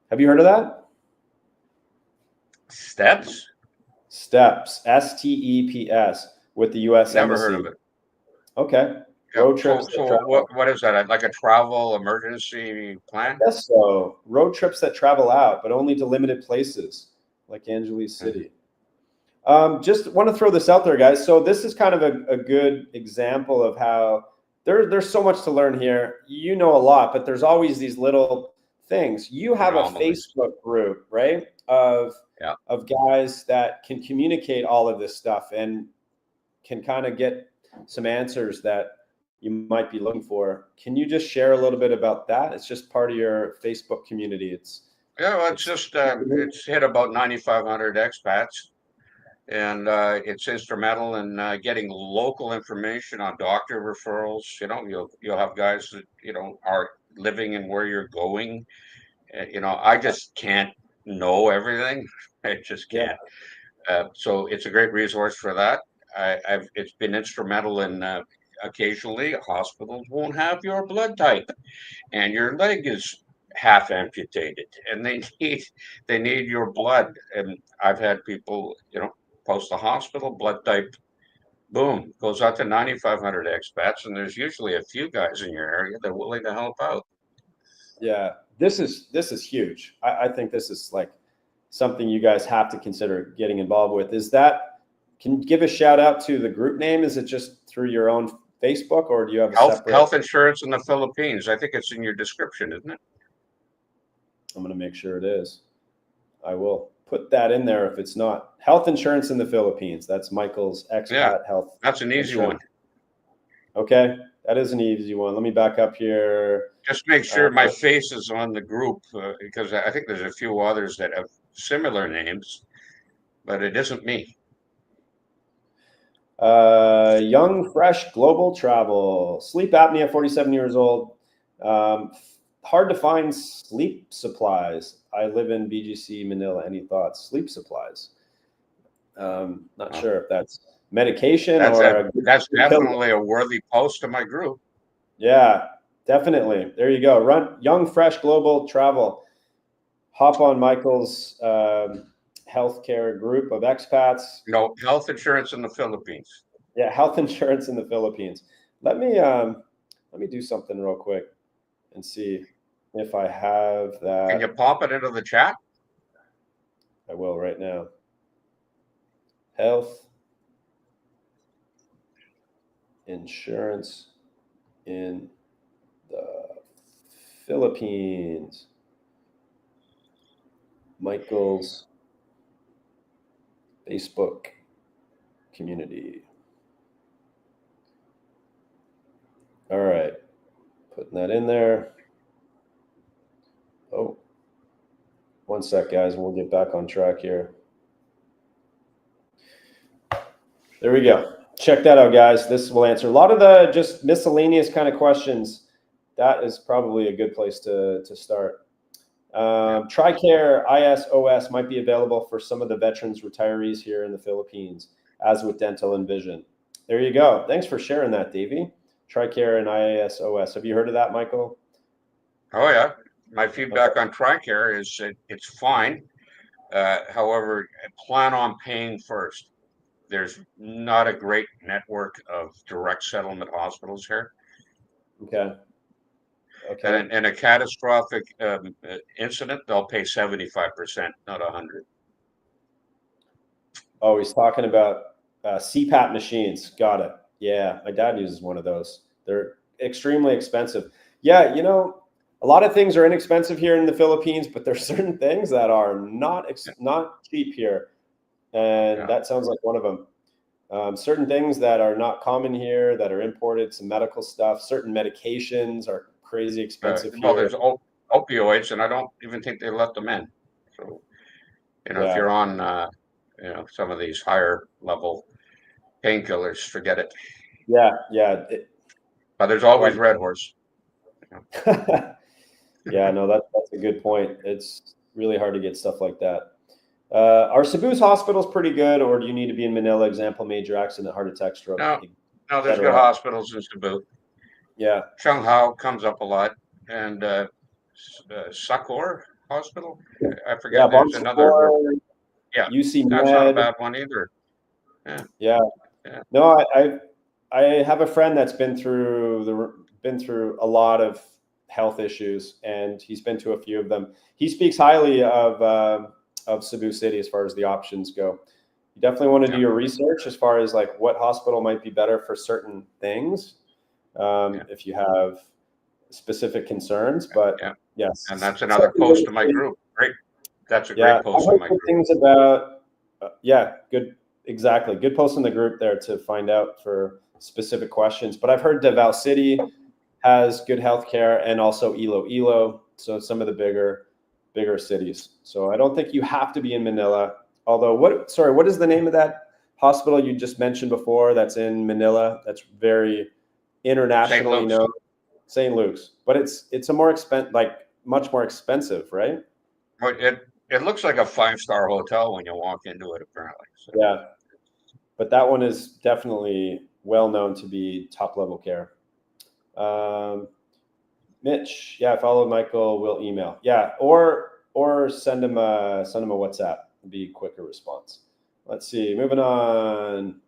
Have you heard of that? Steps? STEPS, STEPS, with the U.S. Never Embassy. heard of it. Okay. Yeah. Road trips that So travel. what is that? Like a travel emergency plan? Yes, so road trips that travel out, but only to limited places like Angeles City. Just want to throw this out there, guys. So this is kind of a good example of how there's so much to learn here. You know a lot, but there's always these little things. You have a Anomalies. Facebook group, right? Of guys that can communicate all of this stuff and can kind of get some answers that you might be looking for. Can you just share a little bit about that? It's just part of your Facebook community. Yeah, well, it's hit about 9,500 expats, and it's instrumental in getting local information on doctor referrals. You'll have guys that are living in where you're going. I just can't know everything. I just Yeah, can't. So it's a great resource for that. It's been instrumental in occasionally hospitals won't have your blood type and your leg is half amputated and they need your blood. And I've had people, post the hospital blood type, boom, goes out to 9,500 expats, and there's usually a few guys in your area that are willing to help out. yeah. This is huge. I think this is like something you guys have to consider getting involved with. Can you give a shout out to the group name? Is it just through your own Facebook, or do you have a separate? Health insurance in the Philippines. I think it's in your description, isn't it? I'm going to make sure it is. I will put that in there if it's not. Health insurance in the Philippines. That's Michael's expat health. That's an easy one. Okay, that is an easy one. Let me back up here. Just make sure my face is on the group because I think there's a few others that have similar names, but it isn't me. Young, fresh, global travel. Sleep apnea, 47 years old. Hard to find sleep supplies. I live in BGC, Manila. Any thoughts? Sleep supplies. Not sure if that's medication that's definitely a worthy post to my group. Yeah, definitely. There you go. Run young, fresh, global travel. Hop on Michael's healthcare group of expats. No, health insurance in the Philippines. Yeah, health insurance in the Philippines. Let me do something real quick and see if I have that. Can you pop it into the chat? I will right now. Health insurance in the Philippines. Michael's Facebook community. All right, putting that in there. Oh, one sec, guys, and we'll get back on track here. There we go. Check that out, guys. This will answer a lot of the just miscellaneous kind of questions. That is probably a good place to start. TRICARE ISOS might be available for some of the veterans retirees here in the Philippines, as with dental and vision. There you go. Thanks for sharing that, Davey. TRICARE and ISOS. Have you heard of that, Michael? Oh, yeah. My feedback on TRICARE is it's fine. However, plan on paying first. There's not a great network of direct settlement hospitals here. Okay. And in a catastrophic incident, they'll pay 75%, not 100%. Oh, he's talking about CPAP machines. Got it. Yeah, my dad uses one of those. They're extremely expensive. Yeah, a lot of things are inexpensive here in the Philippines, but there's certain things that are not cheap here, and that sounds like one of them. Certain things that are not common here, that are imported, some medical stuff. Certain medications are crazy expensive Well, here. there's opioids, and I don't even think they let them in. So, if you're on, some of these higher level painkillers, forget it. Yeah. But there's always Red Horse. Yeah, no, that's a good point. It's really hard to get stuff like that. Are Cebu's hospitals pretty good, or do you need to be in Manila? Example: major accident, heart attack, stroke, No, no, there's good etc. hospitals in Cebu. Yeah, Changhao comes up a lot, and Sakor Hospital. I yeah, forget. There's another. Bonsor, Yeah, UC that's not a Med. bad one either. Yeah, Yeah, yeah, no, I have a friend that's been through a lot of health issues, and he's been to a few of them. He speaks highly of Cebu City as far as the options go. You definitely want to do yeah, your research as far as like what hospital might be better for certain things, yeah, if you have specific concerns. But yeah. And yes, that's another post in my group. Great. That's a yeah, great I've post in heard my good group. things about. Yeah, good, exactly. Good post in the group there to find out for specific questions. But I've heard Davao City has good healthcare, and also Iloilo. So some of the bigger cities. So I don't think you have to be in Manila. Although, what is the name of that hospital you just mentioned before? That's in Manila. That's very St. internationally Luke's. known. St. Luke's, but it's a more much more expensive, right? But it looks like a 5-star hotel when you walk into it, apparently. So, Yeah, but that one is definitely well known to be top level care. Um, Mitch, yeah, follow Michael. We'll email, yeah, or send him a WhatsApp. It'd be a quicker response. Let's see. Moving on.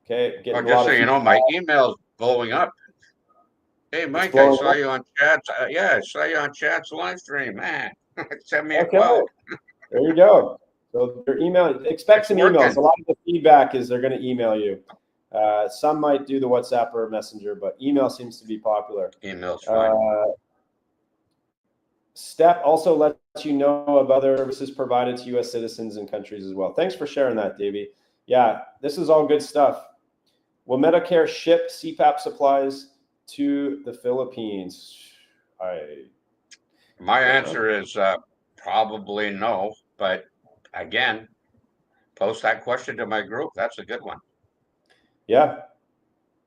Okay, oh, getting a just lot so of you know, feedback. my email's blowing up. Hey, It's Mike, I blowing saw up. you on Chat's. Yeah, I saw you on Chat's live stream. Man, send me a Okay, quote. there you go. So your email. Expect It's some emails. working. A lot of the feedback is they're going to email you. Some might do the WhatsApp or Messenger, but email seems to be popular. Email's fine. Uh, STEP also lets you know of other services provided to U.S. citizens and countries as well. Thanks for sharing that, Davey. Yeah, this is all good stuff. Will Medicare ship CPAP supplies to the Philippines? My Don't know. answer is probably no. But again, post that question to my group. That's a good one. Yeah,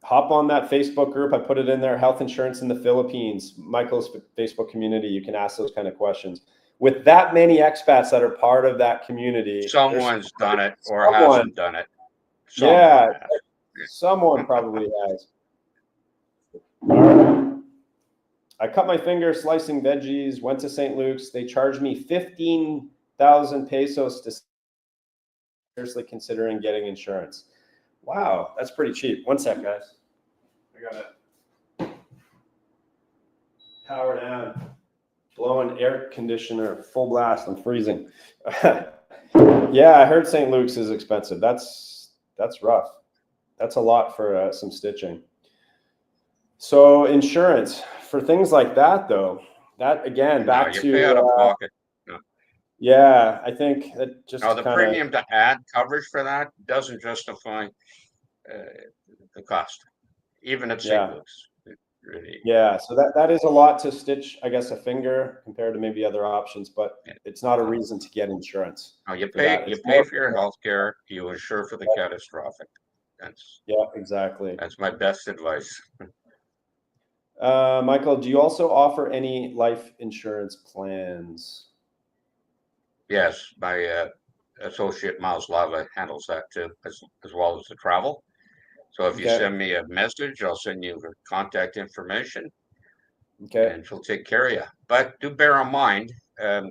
hop on that Facebook group. I put it in there. Health insurance in the Philippines. Michael's Facebook community. You can ask those kind of questions. With that many expats that are part of that community, there's Someone's done it or someone. hasn't done it. Someone Yeah, has. someone probably has. All right. I cut my finger slicing veggies, went to St. Luke's. They charged me 15,000 pesos to seriously considering getting insurance. Wow, that's pretty cheap. One sec, guys. I got to power down. Blowing air conditioner full blast. I'm freezing. Yeah, I heard St. Luke's is expensive. That's rough. That's a lot for some stitching. So insurance for things like that, though. That again, No, back you pay out of to pocket. No. yeah. I think that No, just the kind of premium to add coverage for that doesn't justify uh, the cost, even at St. yeah. Luke's. It really, Yeah, so that is a lot to stitch, I guess, a finger compared to maybe other options, but yeah. it's not a reason to get insurance No, for that. you It's pay more, for your health care, you insure for the catastrophic. That's yeah, exactly. that's my best advice. Michael, do you also offer any life insurance plans? Yes, my associate Miles Lava handles that too, as well as the travel. So if you Okay, send me a message, I'll send you her contact information okay, and she'll take care of you. But do bear in mind,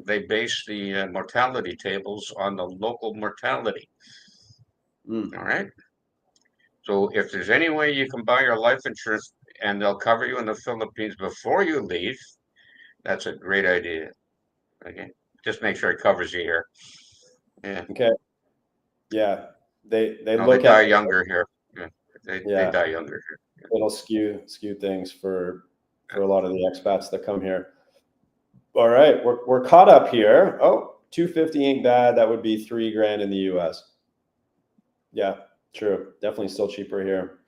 they base the mortality tables on the local mortality. mm, All right. So if there's any way you can buy your life insurance and they'll cover you in the Philippines before you leave, that's a great idea. Okay. Just make sure it covers you here. Yeah. okay, yeah. They No, they look at die younger here. Yeah. They yeah. die younger here. It'll skew things for a lot of the expats that come here. All right, we're caught up here. Oh, 250 ain't bad. That would be $3,000 in the US. Yeah, true. Definitely still cheaper here.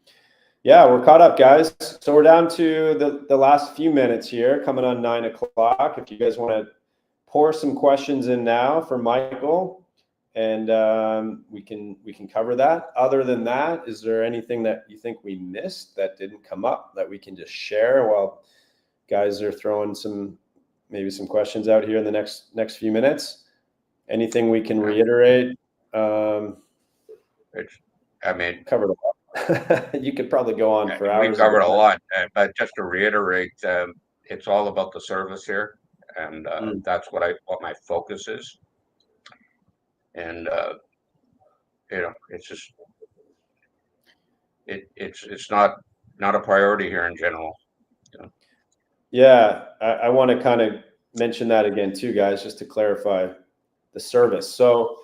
Yeah, we're caught up, guys. So we're down to the last few minutes here, coming on 9 o'clock. If you guys want to pour some questions in now for Michael, and we can cover that. Other than that, is there anything that you think we missed that didn't come up that we can just share while guys are throwing maybe some questions out here in the next few minutes? Anything we can reiterate? I mean, covered a lot. You could probably go on for we hours. covered a lot, but just to reiterate, it's all about the service here, and that's what my focus is. And it's just it's not a priority here in general. Yeah, I want to kind of mention that again too, guys, just to clarify the service. So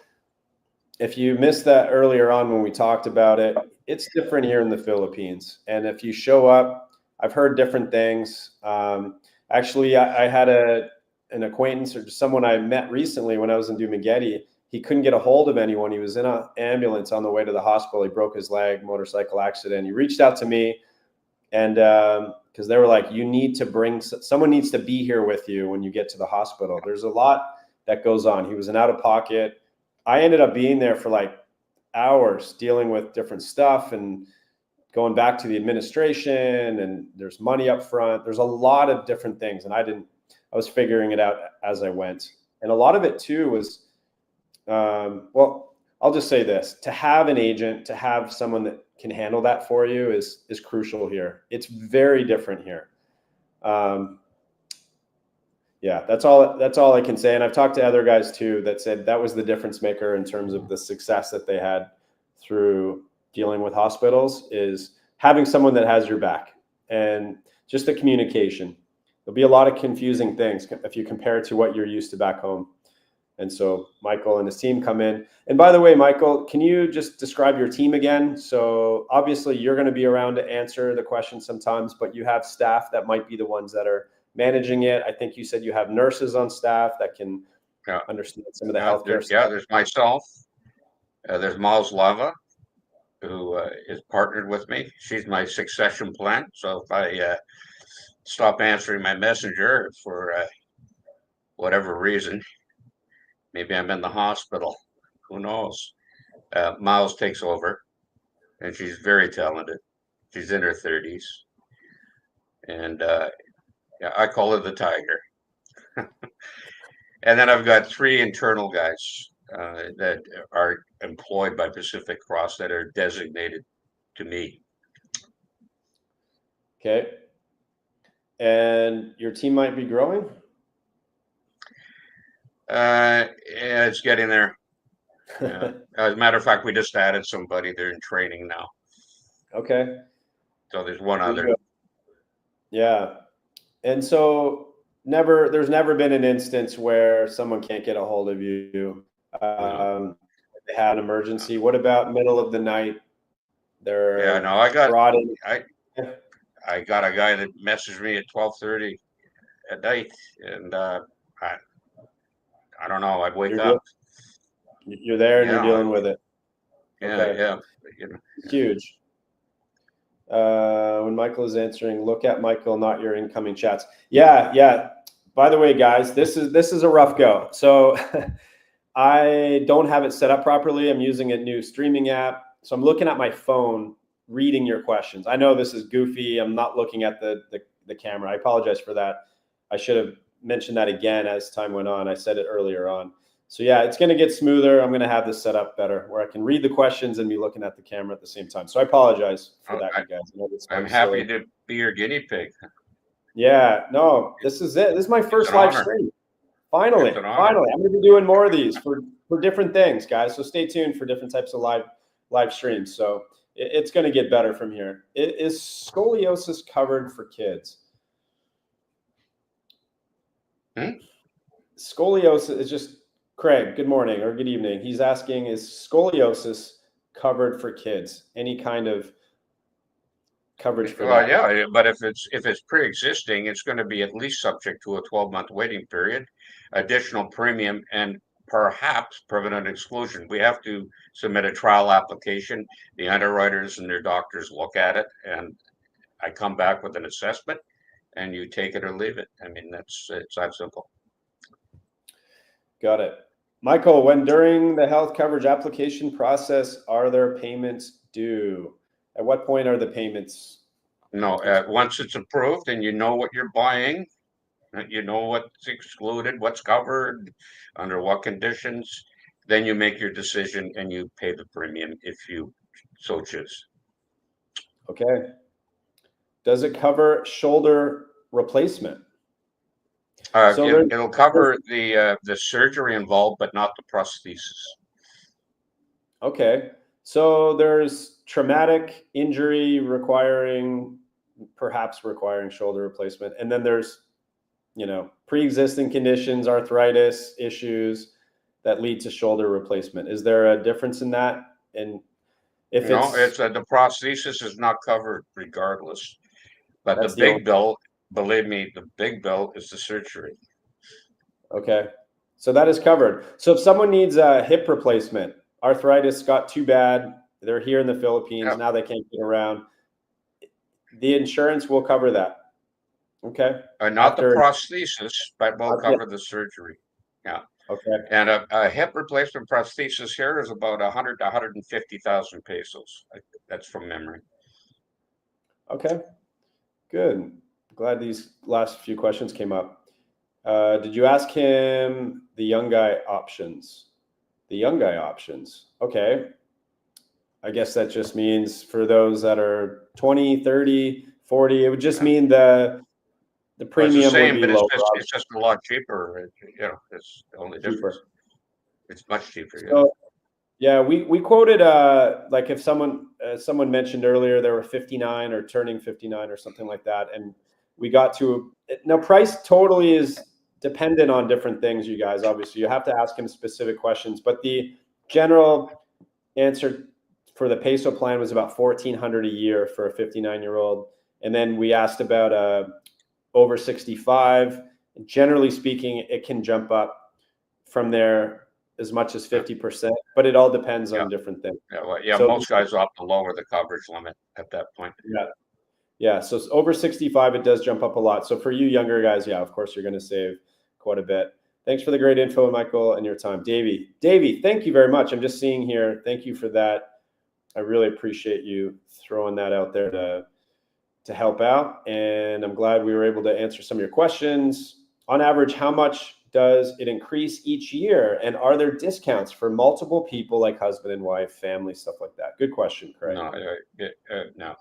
if you missed that earlier on when we talked about it, it's different here in the Philippines. And if you show up, I've heard different things. Actually, I had an acquaintance or someone I met recently when I was in Dumaguete. He couldn't get a hold of anyone. He was in an ambulance on the way to the hospital. He broke his leg, motorcycle accident. He reached out to me, and because they were like, you need to bring, someone needs to be here with you when you get to the hospital. There's a lot that goes on. He was an out of pocket. I ended up being there for like hours dealing with different stuff and going back to the administration, and there's money up front. There's a lot of different things. And I was figuring it out as I went. And a lot of it too was, well, I'll just say this, to have an agent, to have someone that can handle that for you is crucial here. It's very different here. Yeah, that's all I can say. And I've talked to other guys too that said that was the difference maker in terms of the success that they had through dealing with hospitals, is having someone that has your back and just the communication. There'll be a lot of confusing things if you compare it to what you're used to back home. And so Michael and his team come in. And by the way, Michael, can you just describe your team again? So obviously you're going to be around to answer the questions sometimes, but you have staff that might be the ones that are managing it. I think you said you have nurses on staff that can understand some of the healthcare stuff. Yeah, there's myself. There's Miles Lava, who is partnered with me. She's my succession plan. So if I stop answering my messenger for whatever reason, maybe I'm in the hospital, who knows? Miles takes over, and she's very talented. She's in her 30s, and I call her the tiger. And then I've got 3 internal guys that are employed by Pacific Cross that are designated to me. Okay. And your team might be growing? Yeah, it's getting there. As a matter of fact, we just added somebody. They're in training now. Okay. So there's one other. Yeah. And so there's never been an instance where someone can't get a hold of you. They had an emergency. What about middle of the night? I got a guy that messaged me at 12:30 at night, and I don't know. I'd wake up. You're there and you're dealing with it. Yeah. Huge. When Michael is answering, look at Michael, not your incoming chats. Yeah. By the way, guys, this is a rough go. So I don't have it set up properly. I'm using a new streaming app. So I'm looking at my phone, reading your questions. I know this is goofy. I'm not looking at the camera. I apologize for that. I should have mentioned that again as time went on. I said it earlier on. So yeah, it's going to get smoother. I'm going to have this set up better where I can read the questions and be looking at the camera at the same time. So I apologize for that, you guys. I'm happy to be your guinea pig. Yeah, no, this is it. This is my first live stream. Finally, I'm going to be doing more of these for different things, guys. So stay tuned for different types of live streams. So it's going to get better from here. Is scoliosis covered for kids? Scoliosis is just, Craig, good morning or good evening. He's asking, is scoliosis covered for kids? Any kind of coverage for that? Yeah, but if it's pre-existing, it's going to be at least subject to a 12-month waiting period, additional premium, and perhaps permanent exclusion. We have to submit a trial application. The underwriters and their doctors look at it, and I come back with an assessment, and you take it or leave it. I mean, it's that simple. Got it. Michael, when during the health coverage application process, are there payments due? At what point are the payments? No, once it's approved and you know what you're buying, You know what's excluded, what's covered, under what conditions. Then you make your decision and you pay the premium if you so choose. Okay. Does it cover shoulder replacement? So It'll cover the surgery involved, but not the prosthesis. okay. So there's traumatic injury perhaps requiring shoulder replacement. And then there's, pre-existing conditions, arthritis issues that lead to shoulder replacement. Is there a difference in that? And if No, it's, the prosthesis is not covered regardless. But the that's the only, big bill, believe me, the big bill is the surgery. okay. So that is covered. So if someone needs a hip replacement, arthritis got too bad, they're here in the Philippines, Yep. now they can't get around, the insurance will cover that. Okay. Not the prosthesis, but will cover the surgery. Yeah. Okay. And a hip replacement prosthesis here is about 100 to 150,000 pesos. That's from memory. Okay. Good. Glad these last few questions came up. Did you ask him the young guy options? The young guy options. Okay. I guess that just means for those that are 20, 30, 40, it would just mean the premium it's the same, would be but lower. it's just a lot cheaper. It's the only difference. It's much cheaper. So, yeah, we quoted like if someone mentioned earlier they were 59 or turning 59 or something like that, and we got to now price totally is dependent on different things. You guys, obviously, you have to ask him specific questions, but the general answer for the peso plan was about 1,400 a year for a 59-year-old, and then we asked about over 65. Generally speaking, it can jump up from there as much as 50%, but it all depends on different things. So, most guys opt to lower the coverage limit at that point. Yeah. So over 65, it does jump up a lot. So for you younger guys, yeah, of course, you're going to save quite a bit. Thanks for the great info, Michael, and your time. Davey, thank you very much. I'm just seeing here. Thank you for that. I really appreciate you throwing that out there to help out. And I'm glad we were able to answer some of your questions. On average, how much does it increase each year? And are there discounts for multiple people like husband and wife, family, stuff like that? Good question, Craig. No.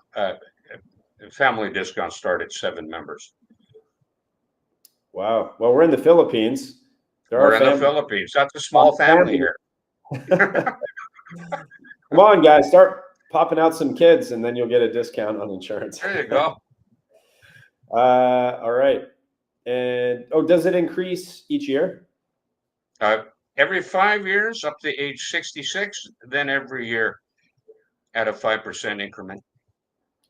Family discounts start at 7 members. Wow. Well, we're in the Philippines. We're in the Philippines. That's a small family here. Come on, guys, start popping out some kids, and then you'll get a discount on insurance. There you go. All right. And does it increase each year? Every 5 years up to age 66, then every year at a 5% increment.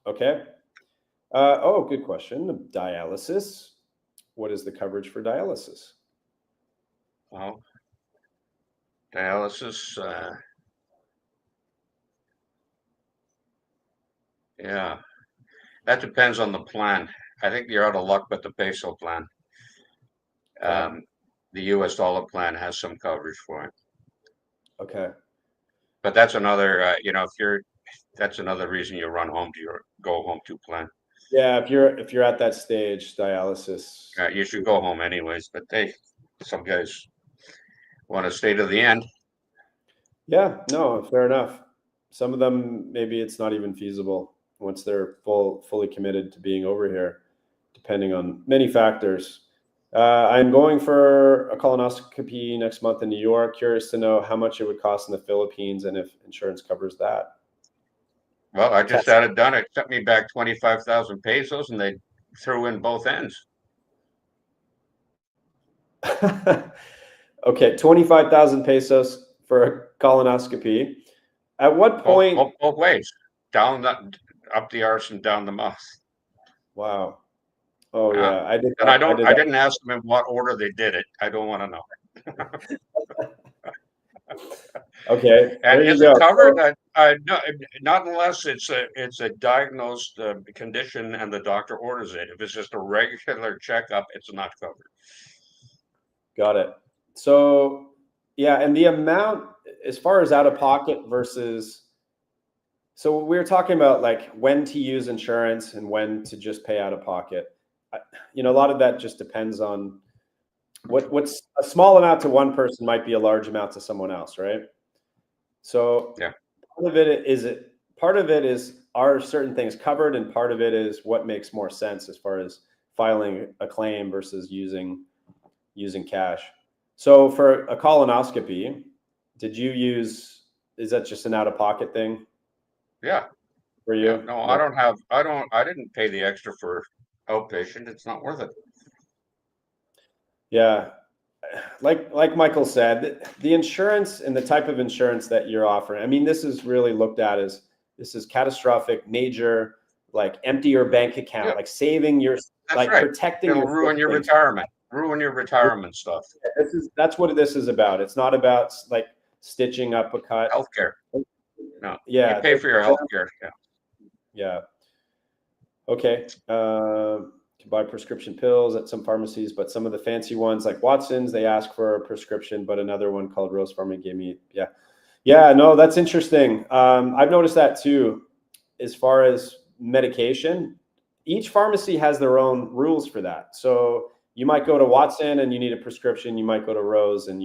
Okay. Good question. Dialysis. What is the coverage for dialysis? Well, dialysis, yeah, that depends on the plan. I think you're out of luck with the peso plan. The US dollar plan has some coverage for it. Okay. But that's another, that's another reason you run home to your go home to plan. Yeah, if you're at that stage, dialysis. You should go home anyways, but some guys want to stay to the end. Yeah, no, fair enough. Some of them, maybe it's not even feasible once they're fully committed to being over here, depending on many factors. I'm going for a colonoscopy next month in New York. Curious to know how much it would cost in the Philippines and if insurance covers that. Well, I just had it done. It sent me back 25,000 pesos, and they threw in both ends. Okay, 25,000 pesos for a colonoscopy. At what point? Both ways, up the arse and down the mouth. Wow. Oh yeah, I did. And I didn't ask them in what order they did it. I don't want to know. Okay. And is it covered? Not unless it's a diagnosed condition and the doctor orders it. If it's just a regular checkup, it's not covered. Got it. So yeah, and the amount as far as out of pocket versus, so we were talking about like when to use insurance and when to just pay out of pocket. you know, a lot of that just depends on what's a small amount to one person might be a large amount to someone else, right? So Yeah. part of it is are certain things covered, and part of it is what makes more sense as far as filing a claim versus using cash. So for a colonoscopy, did you use? Is that just an out of pocket thing Yeah. for Yeah. you? No, Yeah. I didn't pay the extra for outpatient. It's not worth it. Yeah. Like Michael said, the insurance and the type of insurance that you're offering. I mean, this is really looked at as this is catastrophic, major, like empty your bank account, Yeah, like saving your, that's like right. protecting It'll your ruin your things. retirement. Ruin your retirement stuff. That's what this is about. It's not about like stitching up a cut. Healthcare. No, you Yeah, pay for your healthcare. Yeah. yeah. Okay. Can buy prescription pills at some pharmacies, but some of the fancy ones like Watson's, they ask for a prescription, but another one called Rose Pharma gave me, yeah. Yeah, no, that's interesting. I've noticed that too. As far as medication, each pharmacy has their own rules for that. So you might go to Watson and you need a prescription. You might go to Rose and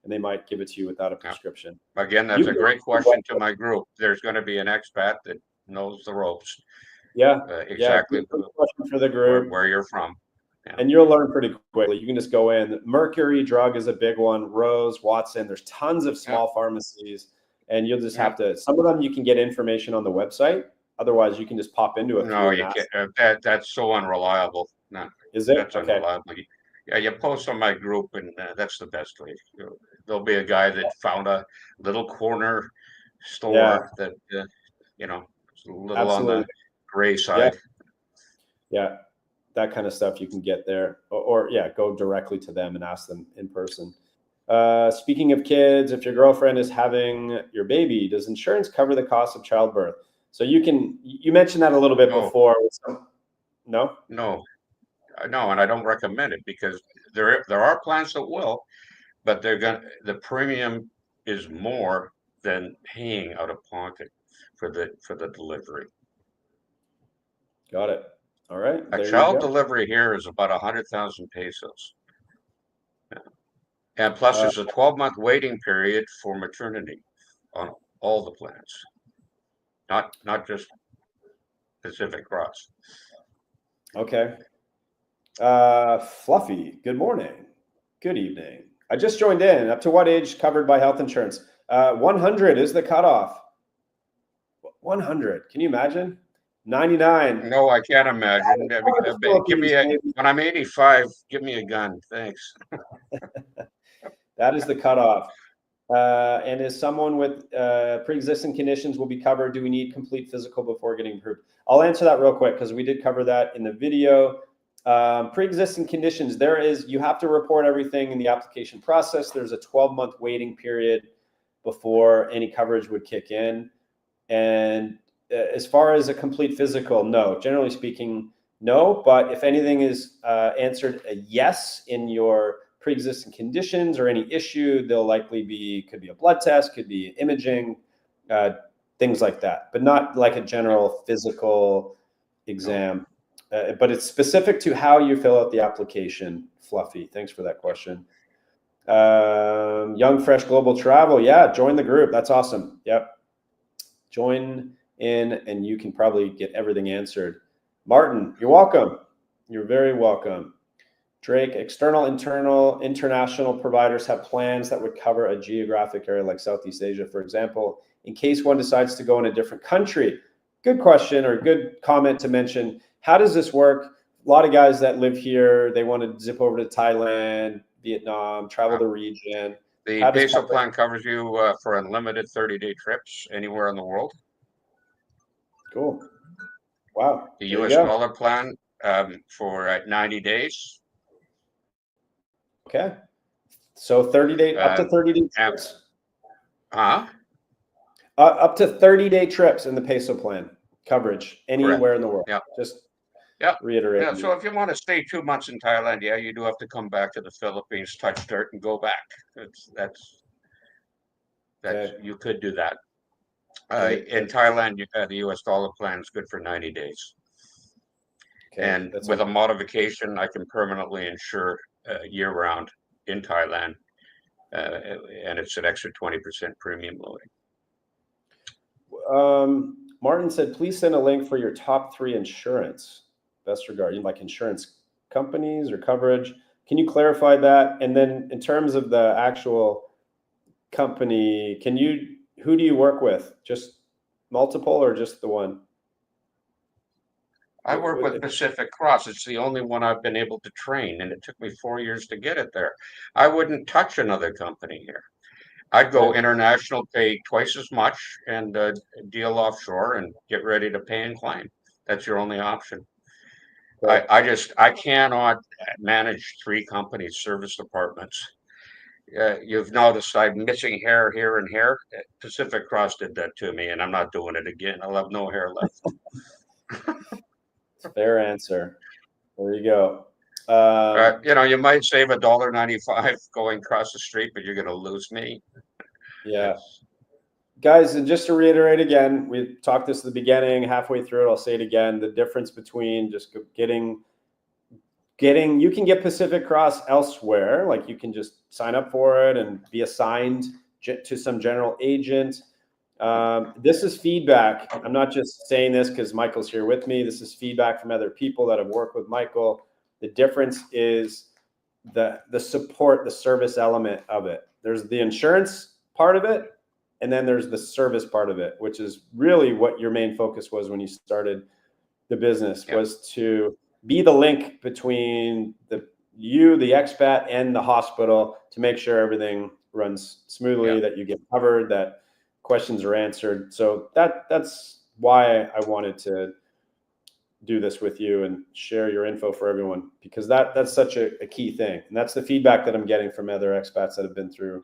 they might give it to you without a Yeah. prescription. Again, You that's a can, great question to my group. There's going to be an expat that knows the ropes, yeah, yeah. exactly Good question for the group. where you're from. Yeah. And you'll learn pretty quickly. You can just go in. Mercury Drug is a big one. Rose, Watson. There's tons of Yeah. small pharmacies, and you'll just Yeah. have to. Some of them you can get information on the website. Otherwise, you can just pop into a No, few and you ask. can't. That's so unreliable. No, Is it that's okay? unreliable. Yeah, you post on my group, and that's the best way. There'll be a guy that found a little corner Yeah, store that you know, it's a little on absolutely. the gray Yeah, side. yeah. That kind of stuff you can get there, or yeah, go directly to them and ask them in person. Speaking of kids, if your girlfriend is having your baby, does insurance cover the cost of childbirth? So you mentioned that a little bit No, before. No? no, no, and I don't recommend it because there are plans that will, but the premium is more than paying out of pocket for the delivery. Got it. All right, A there you child go. delivery here is about 100,000 pesos. And plus, Uh, there's a 12-month waiting period for maternity on all the plans, not just Pacific Cross. okay. Fluffy, good morning. Good evening. I just joined in. Up to what age covered by health insurance? 100 is the cutoff. 100. Can you imagine? 99. No, I can't imagine. Over the Philippines, maybe. When I'm 85, give me a gun. Thanks. That is the cutoff. And is someone with pre-existing conditions will be covered? Do we need complete physical before getting approved? I'll answer that real quick because we did cover that in the video. Pre-existing conditions, you have to report everything in the application process. There's a 12-month waiting period before any coverage would kick in. And as far as a complete physical, no. Generally speaking, no. But if anything is answered a yes in your pre-existing conditions or any issue, they'll likely could be a blood test, could be imaging, things like that, but not like a general physical exam. But it's specific to how you fill out the application. Fluffy, thanks for that question. Young Fresh Global Travel, yeah, join the group. That's awesome. Yep, join in, and you can probably get everything answered. Martin, you're welcome. You're very welcome. Drake, external, internal, international providers have plans that would cover a geographic area like Southeast Asia, for example, in case one decides to go in a different country. Good question or good comment to mention. How does this work? A lot of guys that live here, they want to zip over to Thailand, Vietnam, travel the region. The How does basic plan covers you for unlimited 30-day trips anywhere in the world. Cool. Wow. The There you US go. dollar plan for 90 days. Okay. So 30-day, up to 30-day trips. Huh? Up to 30-day trips in the peso plan coverage anywhere Correct. in the world. Yeah. Just Yeah. reiterate. Yeah. So if you want to stay 2 months in Thailand, yeah, you do have to come back to the Philippines, touch dirt, and go back. That's Okay. you could do that. Okay. In Thailand, the US dollar plan is good for 90 days. Okay, And that's with a modification, I can permanently insure year-round in Thailand, and it's an extra 20% premium loading. Martin said, please send a link for your top 3 insurance. Best regard, like insurance companies or coverage. Can you clarify that? And then in terms of the actual company, who do you work with? Just multiple or just the one? I work with Pacific Cross. It's the only one I've been able to train, and it took me 4 years to get it there. I wouldn't touch another company here. I'd go international, pay twice as much, and deal offshore and get ready to pay and claim. That's your only option. I cannot manage 3 companies, service departments. You've noticed I'm missing hair here and here. Pacific Cross did that to me, and I'm not doing it again. I'll have no hair left. Fair answer. There you go. You might save $1.95 going across the street, but you're going to lose me. Yeah. Guys, and just to reiterate again, we talked this at the beginning, halfway through it, I'll say it again, the difference between just getting, you can get Pacific Cross elsewhere, like you can just sign up for it and be assigned to some general agent. This is feedback. I'm not just saying this because Michael's here with me. This is feedback from other people that have worked with Michael. The difference is the support, the service element of it. There's the insurance part of it, and then there's the service part of it, which is really what your main focus was when you started the business, was to be the link between the expat, and the hospital to make sure everything runs smoothly, that you get covered, that questions are answered. So that's why I wanted to do this with you and share your info for everyone, because that's such a key thing. And that's the feedback that I'm getting from other expats that have been through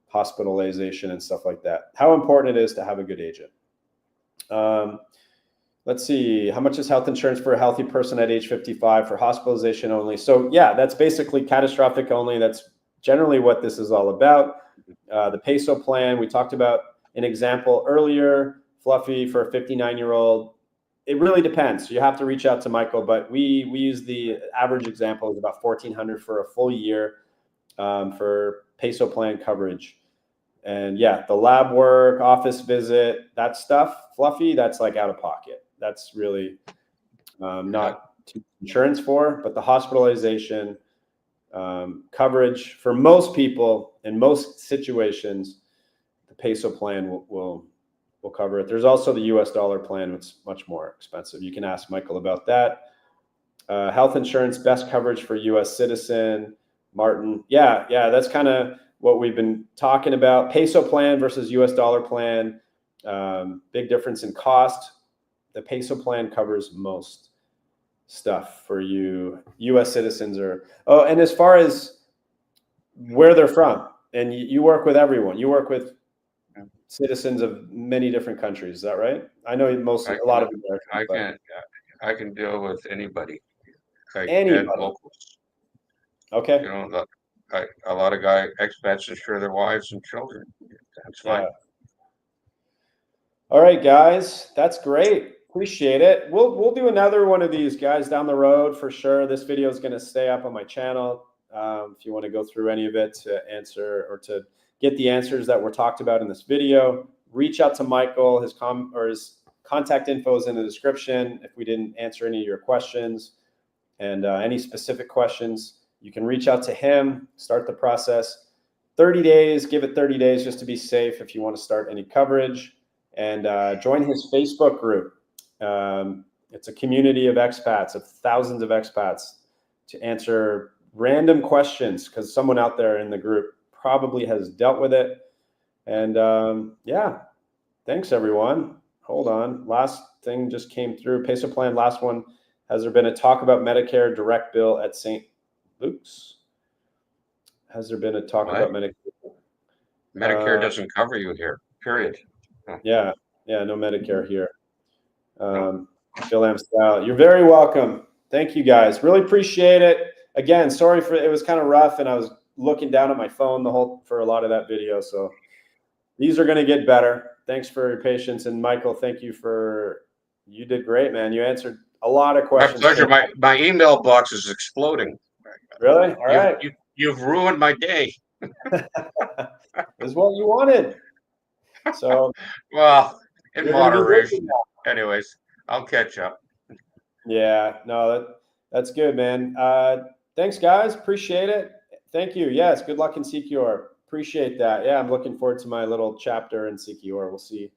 hospitalization and stuff like that. How important it is to have a good agent. Let's see, how much is health insurance for a healthy person at age 55 for hospitalization only? So yeah, that's basically catastrophic only. That's generally what this is all about. The peso plan, we talked about an example earlier, Fluffy, for a 59-year-old. It really depends. You have to reach out to Michael, but we use the average example is about $1,400 for a full year for peso plan coverage. And yeah, the lab work, office visit, that stuff, Fluffy, that's like out of pocket. That's really not insurance for, but the hospitalization coverage for most people in most situations, the peso plan will cover it. There's also the US dollar plan, which is much more expensive. You can ask Michael about that. Health insurance, best coverage for US citizen, Martin. Yeah, that's kind of what we've been talking about. Peso plan versus US dollar plan. Big difference in cost. The peso plan covers most stuff for you US citizens and as far as where they're from, and you work with everyone. You work with citizens of many different countries. Is that right? I know a lot of Americans. I can deal with anybody. Anybody. And locals. Okay. A lot of expats insure their wives and children. That's fine. All right, guys, that's great. Appreciate it. We'll do another one of these, guys, down the road for sure. This video is going to stay up on my channel. If you want to go through any of it to answer or to get the answers that were talked about in this video, reach out to Michael. His contact info is in the description. If we didn't answer any of your questions and any specific questions, you can reach out to him, start the process. 30 days, give it 30 days just to be safe if you want to start any coverage. And join his Facebook group. It's a community of expats, of thousands of expats, to answer random questions because someone out there in the group probably has dealt with it. And yeah, thanks everyone. Hold on, last thing just came through. Peso plan, last one. Has there been a talk about Medicare direct bill at St. Luke's? Has there been a talk about Medicare? Medicare doesn't cover you here, period. Yeah, no Medicare here. Phil Amstel, you're very welcome. Thank you guys. Really appreciate it. Again, sorry for it was kind of rough and I was looking down at my phone for a lot of that video. So these are going to get better. Thanks for your patience. And Michael, thank you you did great, man. You answered A lot of My questions. pleasure. My email box is exploding. Really? All right. You've ruined my day. This is what you wanted. So Well, in you're going to be busy moderation. now. Anyways, I'll catch up. Yeah, no, that's good, man. Thanks, guys. Appreciate it. Thank you. Yes, good luck in CQR. Appreciate that. Yeah, I'm looking forward to my little chapter in CQR. We'll see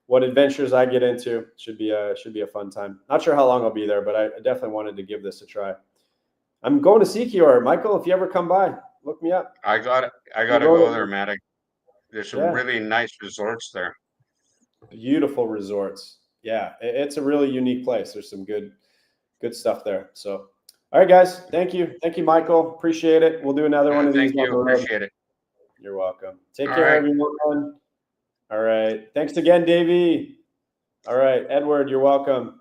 what adventures I get into. Should be a fun time. Not sure how long I'll be there, but I definitely wanted to give this a try. I'm going to CQR, Michael. If you ever come by, look me up. I gotta We'll go there, to- man. There's some Yeah, really nice resorts there. beautiful resorts. Yeah, it's a really unique place. There's some good stuff there. So, all right, guys. Thank you, Michael. Appreciate it. We'll do another one of these Thank on you. the road. Appreciate it. You're welcome. Take All care, right. everyone. All right. Thanks again, Davey. All right, Edward. You're welcome.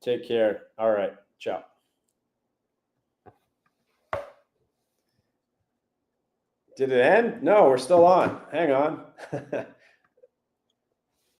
Take care. All right. Ciao. Did it end? No, we're still on. Hang on.